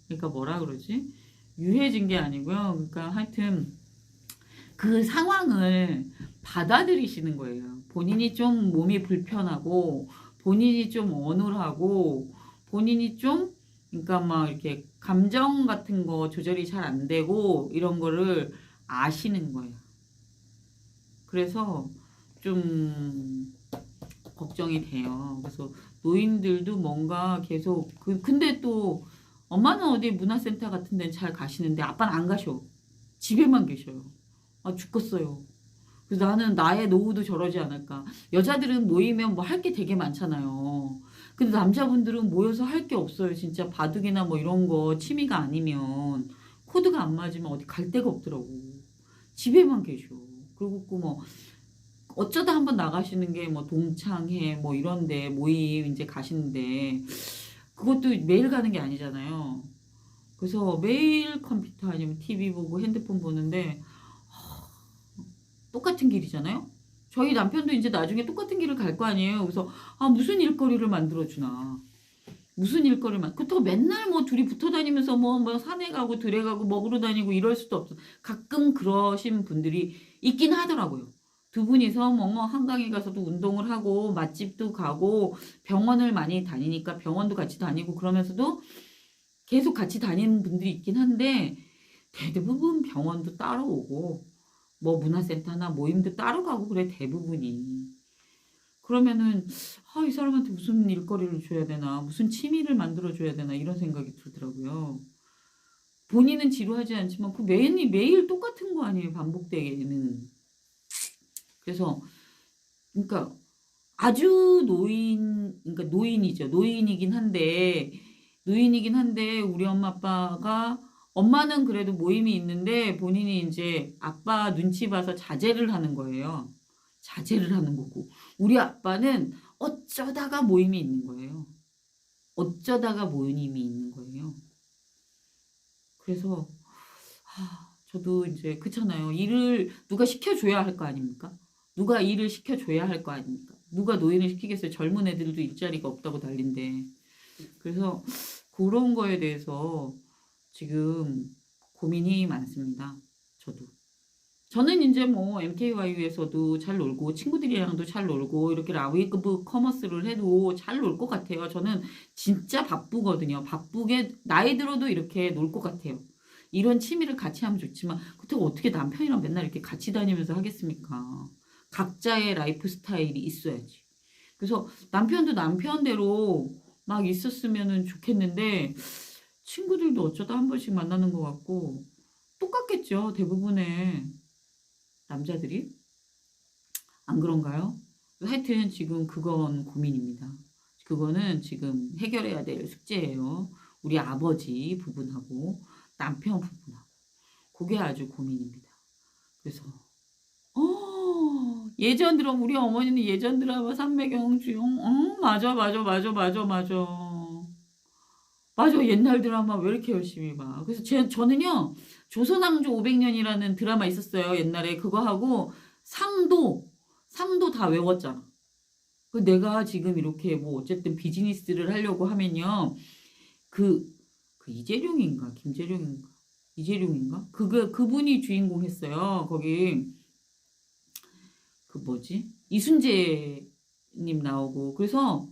그러니까 뭐라 그러지? 유해진 게 아니고요. 그러니까 하여튼 그 상황을 받아들이시는 거예요. 본인이 좀 몸이 불편하고 본인이 좀 어눌하고 본인이 좀 그러니까 막 이렇게 감정 같은 거 조절이 잘 안 되고 이런 거를 아시는 거예요. 그래서 좀 걱정이 돼요. 그래서 노인들도 뭔가 계속 근데 또 엄마는 어디 문화센터 같은 데는 잘 가시는데 아빠는 안 가셔. 집에만 계셔요. 아 죽겠어요. 그래서 나는 나의 노후도 저러지 않을까. 여자들은 모이면 뭐 할 게 되게 많잖아요. 근데 남자분들은 모여서 할 게 없어요. 진짜 바둑이나 뭐 이런 거 취미가 아니면 코드가 안 맞으면 어디 갈 데가 없더라고. 집에만 계셔. 그리고 뭐 어쩌다 한번 나가시는 게 뭐 동창회 뭐 이런데 모임 이제 가시는데 그것도 매일 가는 게 아니잖아요. 그래서 매일 컴퓨터 아니면 TV 보고 핸드폰 보는데 똑같은 길이잖아요. 저희 남편도 이제 나중에 똑같은 길을 갈 거 아니에요. 그래서 아 무슨 일거리를 만들어주나. 무슨 일거리만 그렇다고 맨날 뭐 둘이 붙어 다니면서 뭐 산에 가고 들에 가고 먹으러 다니고 이럴 수도 없어. 가끔 그러신 분들이 있긴 하더라고요. 두 분이서 뭐 한강에 가서도 운동을 하고 맛집도 가고 병원을 많이 다니니까 병원도 같이 다니고 그러면서도 계속 같이 다니는 분들이 있긴 한데 대부분 병원도 따로 오고 뭐 문화센터나 모임도 따로 가고 그래 대부분이. 그러면은 이 사람한테 무슨 일거리를 줘야 되나 무슨 취미를 만들어 줘야 되나 이런 생각이 들더라고요. 본인은 지루하지 않지만 그 매일 똑같은 거 아니에요 반복되는. 그래서 그러니까 아주 그러니까 노인이긴 한데 우리 엄마 아빠가 엄마는 그래도 모임이 있는데 본인이 이제 아빠 눈치 봐서 자제를 하는 거예요. 자제를 하는 거고 우리 아빠는 어쩌다가 모임이 있는 거예요. 어쩌다가 모임이 있는 거예요. 그래서 저도 이제 그렇잖아요. 일을 누가 시켜줘야 할 거 아닙니까? 누가 일을 시켜줘야 할 거 아닙니까? 누가 노인을 시키겠어요? 젊은 애들도 일자리가 없다고 난린데. 그래서 그런 거에 대해서 지금 고민이 많습니다. 저도. 저는 이제 뭐 MKYU에서도 잘 놀고 친구들이랑도 잘 놀고 이렇게 라위급 커머스를 해도 잘 놀 것 같아요. 저는 진짜 바쁘거든요. 바쁘게 나이 들어도 이렇게 놀 것 같아요. 이런 취미를 같이 하면 좋지만 그렇다고 어떻게 남편이랑 맨날 이렇게 같이 다니면서 하겠습니까? 각자의 라이프 스타일이 있어야지. 그래서 남편도 남편대로 막 있었으면 좋겠는데 친구들도 어쩌다 한 번씩 만나는 것 같고 똑같겠죠. 대부분의 남자들이 안 그런가요? 하여튼 지금 그건 고민입니다. 그거는 지금 해결해야 될 숙제예요. 우리 아버지 부분하고 남편 부분하고 그게 아주 고민입니다. 그래서 예전 드라마 우리 어머니는 예전 드라마 삼매경주용 맞아 맞아 맞아 맞아 맞아 맞아 옛날 드라마 왜 이렇게 열심히 봐. 그래서 저는요 조선왕조 500년이라는 드라마 있었어요 옛날에 그거 하고 상도 다 외웠잖아. 그 내가 지금 이렇게 뭐 어쨌든 비즈니스를 하려고 하면요 그, 그 이재룡인가 김재룡인가 이재룡인가 그분이 주인공 했어요. 거기 그 뭐지 이순재님 나오고 그래서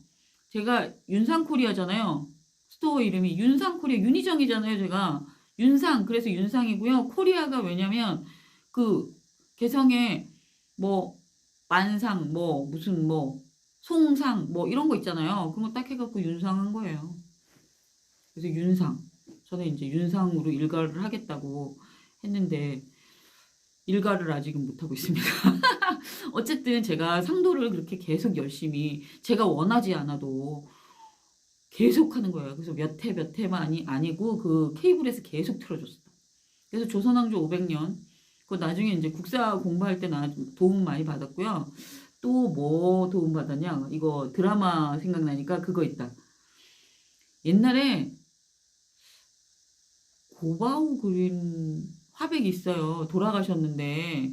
제가 윤상코리아잖아요. 스토어 이름이 윤상코리아 윤희정이잖아요. 제가 윤상 그래서 윤상이고요. 코리아가 왜냐면 그 개성에 뭐 만상 뭐 무슨 뭐 송상 뭐 이런 거 있잖아요. 그런 거 딱 해갖고 윤상한 거예요. 그래서 윤상 저는 이제 윤상으로 일가를 하겠다고 했는데 일가를 아직은 못하고 있습니다. 어쨌든 제가 상도를 그렇게 계속 열심히 제가 원하지 않아도 계속 하는 거예요. 그래서 몇 회만 아니고 그 케이블에서 계속 틀어줬어. 그래서 조선왕조 500년 그 나중에 이제 국사 공부할 때 나 도움 많이 받았고요. 또 뭐 도움받았냐? 이거 드라마 생각나니까 그거 있다. 옛날에 고바우 그린 화백이 있어요. 돌아가셨는데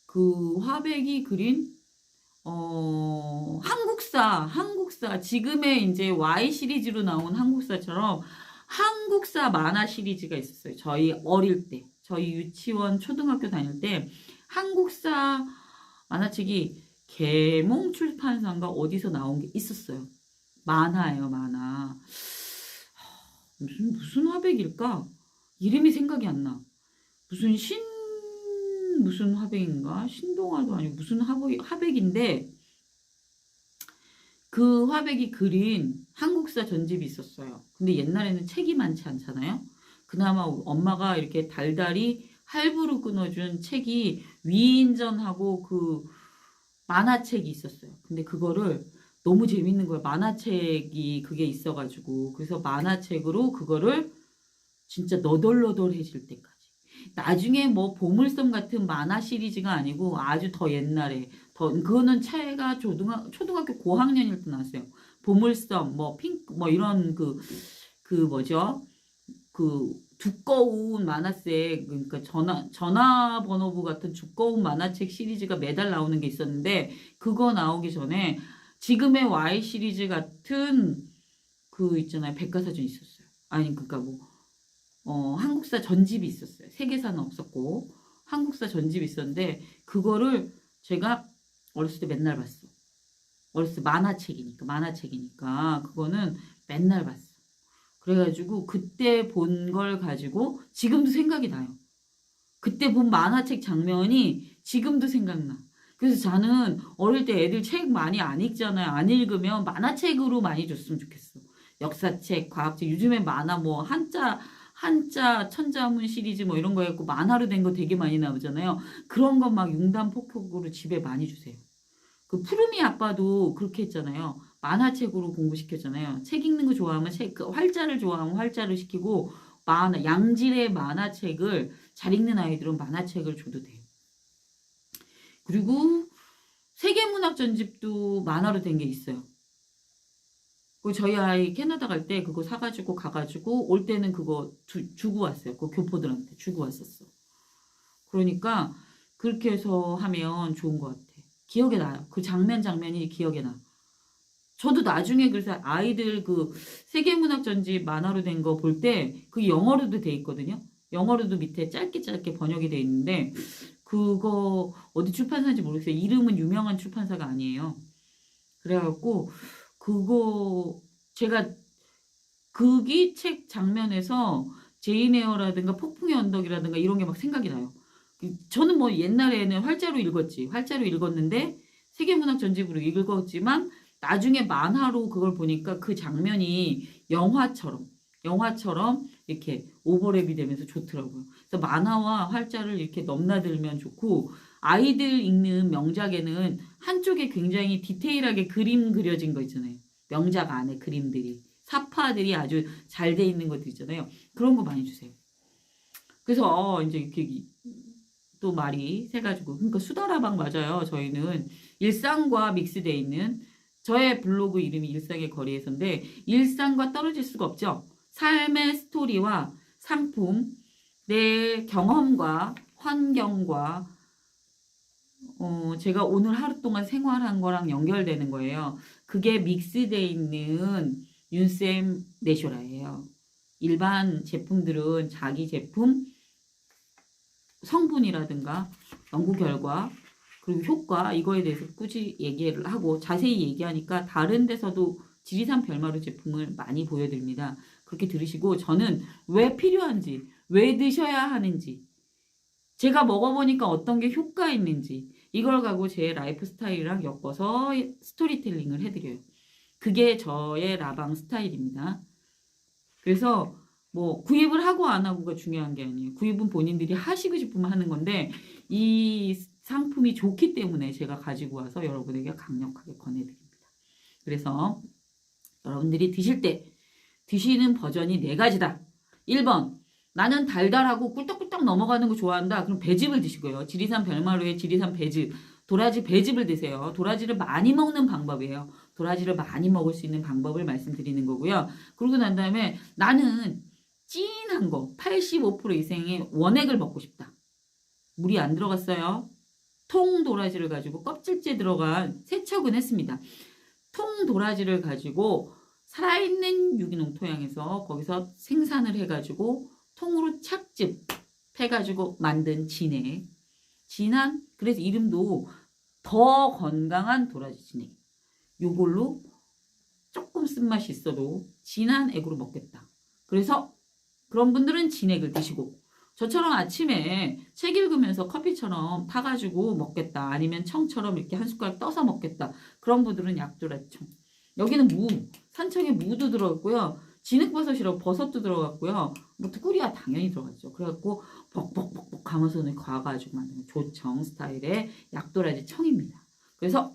그 화백이 그린 한국사 지금의 이제 Y 시리즈로 나온 한국사처럼 한국사 만화 시리즈가 있었어요. 저희 어릴 때, 저희 유치원, 초등학교 다닐 때 한국사 만화책이 계몽 출판사인가 어디서 나온 게 있었어요. 만화예요, 만화. 무슨 화백일까? 이름이 생각이 안 나. 무슨 무슨 화백인가? 신동아도 아니고 무슨 화백인데 그 화백이 그린 한국사 전집이 있었어요. 근데 옛날에는 책이 많지 않잖아요. 그나마 엄마가 이렇게 달달이 할부로 끊어준 책이 위인전하고 그 만화책이 있었어요. 근데 그거를 너무 재밌는 거예요. 만화책이 그게 있어가지고. 그래서 만화책으로 그거를 진짜 너덜너덜해질 때까지. 나중에 뭐 보물섬 같은 만화 시리즈가 아니고 아주 더 옛날에 그거는 제가 초등학교 고학년일 때 나왔어요. 보물섬 뭐 핑크 뭐 이런 그 뭐죠? 그 두꺼운 만화책 그러니까 전화번호부 같은 두꺼운 만화책 시리즈가 매달 나오는 게 있었는데 그거 나오기 전에 지금의 Y 시리즈 같은 그 있잖아요. 백과사전 있었어요. 아니 그러니까 뭐 한국사 전집이 있었어요. 세계사는 없었고 한국사 전집이 있었는데 그거를 제가 어렸을 때 맨날 봤어. 어렸을 때 만화책이니까 그거는 맨날 봤어. 그래가지고 그때 본 걸 가지고 지금도 생각이 나요. 그때 본 만화책 장면이 지금도 생각나. 그래서 저는 어릴 때 애들 책 많이 안 읽잖아요. 안 읽으면 만화책으로 많이 줬으면 좋겠어. 역사책, 과학책, 요즘에 만화 뭐 한자 천자문 시리즈 뭐 이런 거 해갖고 만화로 된 거 되게 많이 나오잖아요. 그런 거 막 융단폭격으로 집에 많이 주세요. 그 푸르미 아빠도 그렇게 했잖아요. 만화책으로 공부시켰잖아요. 책 읽는 거 좋아하면 그 활자를 좋아하면 활자를 시키고 양질의 만화책을 잘 읽는 아이들은 만화책을 줘도 돼요. 그리고 세계문학 전집도 만화로 된 게 있어요. 저희 아이 캐나다 갈 때 그거 사가지고 가가지고 올 때는 그거 주고 왔어요. 그 교포들한테 주고 왔었어. 그러니까 그렇게 해서 하면 좋은 것 같아. 기억에 나요. 그 장면이 기억에 나. 저도 나중에 그래서 아이들 그 세계문학 전집 만화로 된 거 볼 때 그게 영어로도 돼 있거든요. 영어로도 밑에 짧게 번역이 돼 있는데 그거 어디 출판사인지 모르겠어요. 이름은 유명한 출판사가 아니에요. 그래갖고 그거 제가 그기 책 장면에서 제인 에어라든가 폭풍의 언덕이라든가 이런 게 막 생각이 나요. 저는 뭐 옛날에는 활자로 읽었는데 세계문학 전집으로 읽었지만 나중에 만화로 그걸 보니까 그 장면이 영화처럼 이렇게 오버랩이 되면서 좋더라고요. 그래서 만화와 활자를 이렇게 넘나들면 좋고 아이들 읽는 명작에는 한쪽에 굉장히 디테일하게 그림 그려진 거 있잖아요. 명작 안에 그림들이 사파들이 아주 잘 돼 있는 것들 있잖아요. 그런 거 많이 주세요. 그래서 이제 이렇게 또 말이 새가지고 그러니까 수다라방 맞아요. 저희는 일상과 믹스돼 있는 저의 블로그 이름이 일상의 거리에서인데 일상과 떨어질 수가 없죠. 삶의 스토리와 상품, 내 경험과 환경과 제가 오늘 하루 동안 생활한 거랑 연결되는 거예요. 그게 믹스돼 있는 윤쌤 내쇼라예요. 일반 제품들은 자기 제품 성분이라든가 연구 결과 그리고 효과 이거에 대해서 꾸준히 얘기를 하고 자세히 얘기하니까 다른 데서도 지리산 별마루 제품을 많이 보여드립니다. 그렇게 들으시고 저는 왜 필요한지 왜 드셔야 하는지 제가 먹어보니까 어떤 게 효과 있는지 이걸 가고 제 라이프 스타일이랑 엮어서 스토리텔링을 해드려요. 그게 저의 라방 스타일입니다. 그래서 뭐 구입을 하고 안 하고가 중요한 게 아니에요. 구입은 본인들이 하시고 싶으면 하는 건데 이 상품이 좋기 때문에 제가 가지고 와서 여러분에게 강력하게 권해드립니다. 그래서 여러분들이 드실 때 드시는 버전이 4가지다. 1번 나는 달달하고 꿀떡꿀떡 넘어가는 거 좋아한다. 그럼 배즙을 드시고요. 지리산 별마루의 지리산 배즙 도라지 배즙을 드세요. 도라지를 많이 먹는 방법이에요. 도라지를 많이 먹을 수 있는 방법을 말씀드리는 거고요. 그러고 난 다음에 나는 진한 거 85% 이상의 원액을 먹고 싶다. 물이 안 들어갔어요. 통 도라지를 가지고 껍질째 들어간 세척은 했습니다. 통 도라지를 가지고 살아있는 유기농 토양에서 거기서 생산을 해가지고 통으로 착즙 해가지고 만든 진한 그래서 이름도 더 건강한 도라지 진액. 요걸로 조금 쓴맛이 있어도 진한 액으로 먹겠다. 그래서 그런 분들은 진액을 드시고 저처럼 아침에 책 읽으면서 커피처럼 타가지고 먹겠다. 아니면 청처럼 이렇게 한 숟가락 떠서 먹겠다. 그런 분들은 약도라청. 여기는 산청에 무도 들어갔고요. 진흙버섯이라고 버섯도 들어갔고요. 뭐 투구리가 당연히 들어갔죠. 그래갖고 벅벅벅벅 가마손을 가가지고 만든 조청 스타일의 약도라지 청입니다. 그래서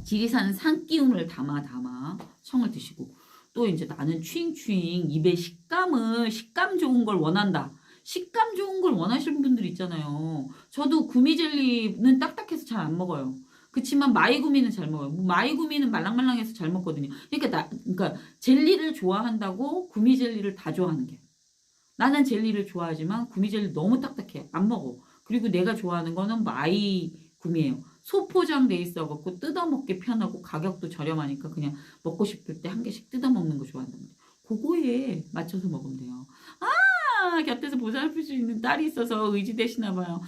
지리산 산기운을 담아 청을 드시고 또 이제 나는 추잉추잉 입의 식감 좋은 걸 원한다. 식감 좋은 걸 원하시는 분들 있잖아요. 저도 구미젤리는 딱딱해서 잘 안 먹어요. 그치만 마이구미는 잘 먹어요. 마이구미는 말랑말랑해서 잘 먹거든요. 그러니까 젤리를 좋아한다고 구미젤리를 다 좋아하는 게. 나는 젤리를 좋아하지만 구미젤리 너무 딱딱해. 안 먹어. 그리고 내가 좋아하는 거는 마이구미예요. 소포장돼 있어갖고 뜯어먹기 편하고 가격도 저렴하니까 그냥 먹고 싶을 때 한 개씩 뜯어먹는 거 좋아한단 말이에요. 그거에 맞춰서 먹으면 돼요. 곁에서 보살필 수 있는 딸이 있어서 의지되시나 봐요.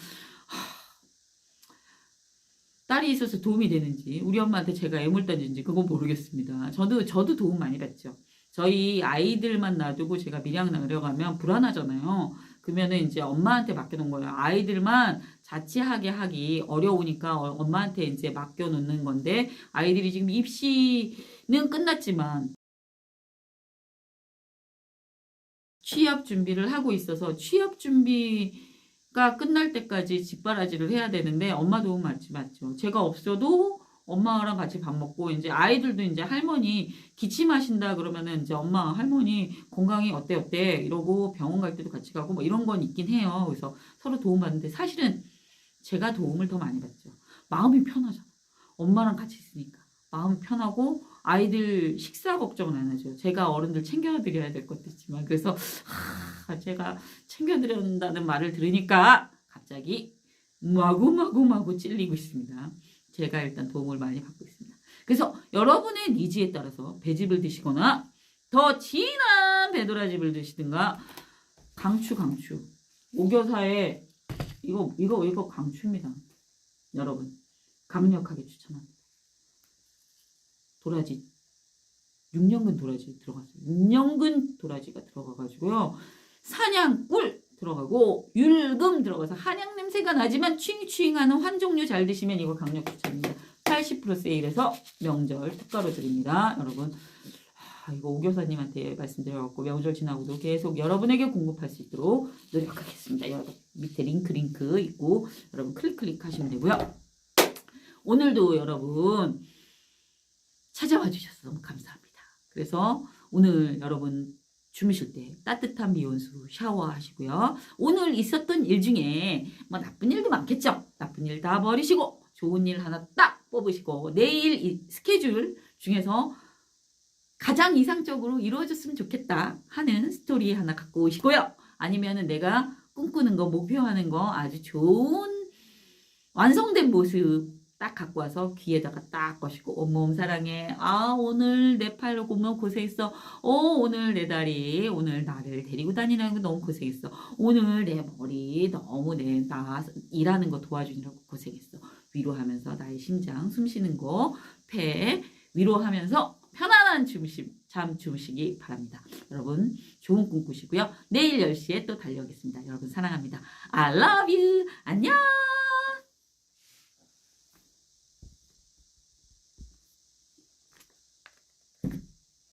딸이 있어서 도움이 되는지 우리 엄마한테 제가 애물단지인지 그건 모르겠습니다. 저도 도움 많이 받죠. 저희 아이들만 놔두고 제가 밀양 내려가면 불안하잖아요. 그러면은 이제 엄마한테 맡겨놓은 거예요. 아이들만 자취하게 하기 어려우니까 엄마한테 이제 맡겨놓는 건데 아이들이 지금 입시는 끝났지만 취업 준비를 하고 있어서 취업 준비가 끝날 때까지 집바라지를 해야 되는데 엄마 도움 맞죠. 제가 없어도 엄마랑 같이 밥 먹고 이제 아이들도 이제 할머니 기침하신다 그러면은 이제 엄마 할머니 건강이 어때 이러고 병원 갈 때도 같이 가고 뭐 이런 건 있긴 해요. 그래서 서로 도움 받는데 사실은 제가 도움을 더 많이 받죠. 마음이 편하잖아. 엄마랑 같이 있으니까 마음이 편하고 아이들 식사 걱정은 안 하죠. 제가 어른들 챙겨드려야 될 것도 있지만 그래서 제가 챙겨드린다는 말을 들으니까 갑자기 마구 찔리고 있습니다. 제가 일단 도움을 많이 받고 있습니다. 그래서 여러분의 니즈에 따라서 배즙을 드시거나 더 진한 배도라즙을 드시든가 강추 오교사의 이거 강추입니다. 여러분 강력하게 추천합니다. 도라지 6년근 도라지 들어갔어요. 6년근 도라지가 들어가가지고요. 사냥꿀 들어가고 율금 들어가서 한약 냄새가 나지만 추잉추잉하는 환종류 잘 드시면 이거 강력 추천입니다. 80% 세일해서 명절 특가로 드립니다. 여러분 이거 오교사님한테 말씀드려갖고 명절 지나고도 계속 여러분에게 공급할 수 있도록 노력하겠습니다. 여러분 밑에 링크 있고 여러분 클릭 하시면 되고요. 오늘도 여러분 찾아와 주셔서 너무 감사합니다. 그래서 오늘 여러분 주무실 때 따뜻한 미온수 샤워하시고요. 오늘 있었던 일 중에 뭐 나쁜 일도 많겠죠. 나쁜 일 다 버리시고 좋은 일 하나 딱 뽑으시고 내일 이 스케줄 중에서 가장 이상적으로 이루어졌으면 좋겠다 하는 스토리 하나 갖고 오시고요. 아니면은 내가 꿈꾸는 거 목표하는 거 아주 좋은 완성된 모습 딱 갖고 와서 귀에다가 딱 거시고 온몸 사랑해. 오늘 내 팔로 너무 고생했어. 오늘 내 다리 오늘 나를 데리고 다니는 거 너무 고생했어. 오늘 내 머리 너무 나 일하는 거 도와주느라고 고생했어. 위로하면서 나의 심장 숨 쉬는 거 폐 위로하면서 편안한 잠 주무시기 바랍니다. 여러분 좋은 꿈 꾸시고요. 내일 10시에 또 달려오겠습니다. 여러분 사랑합니다. I love you. 안녕.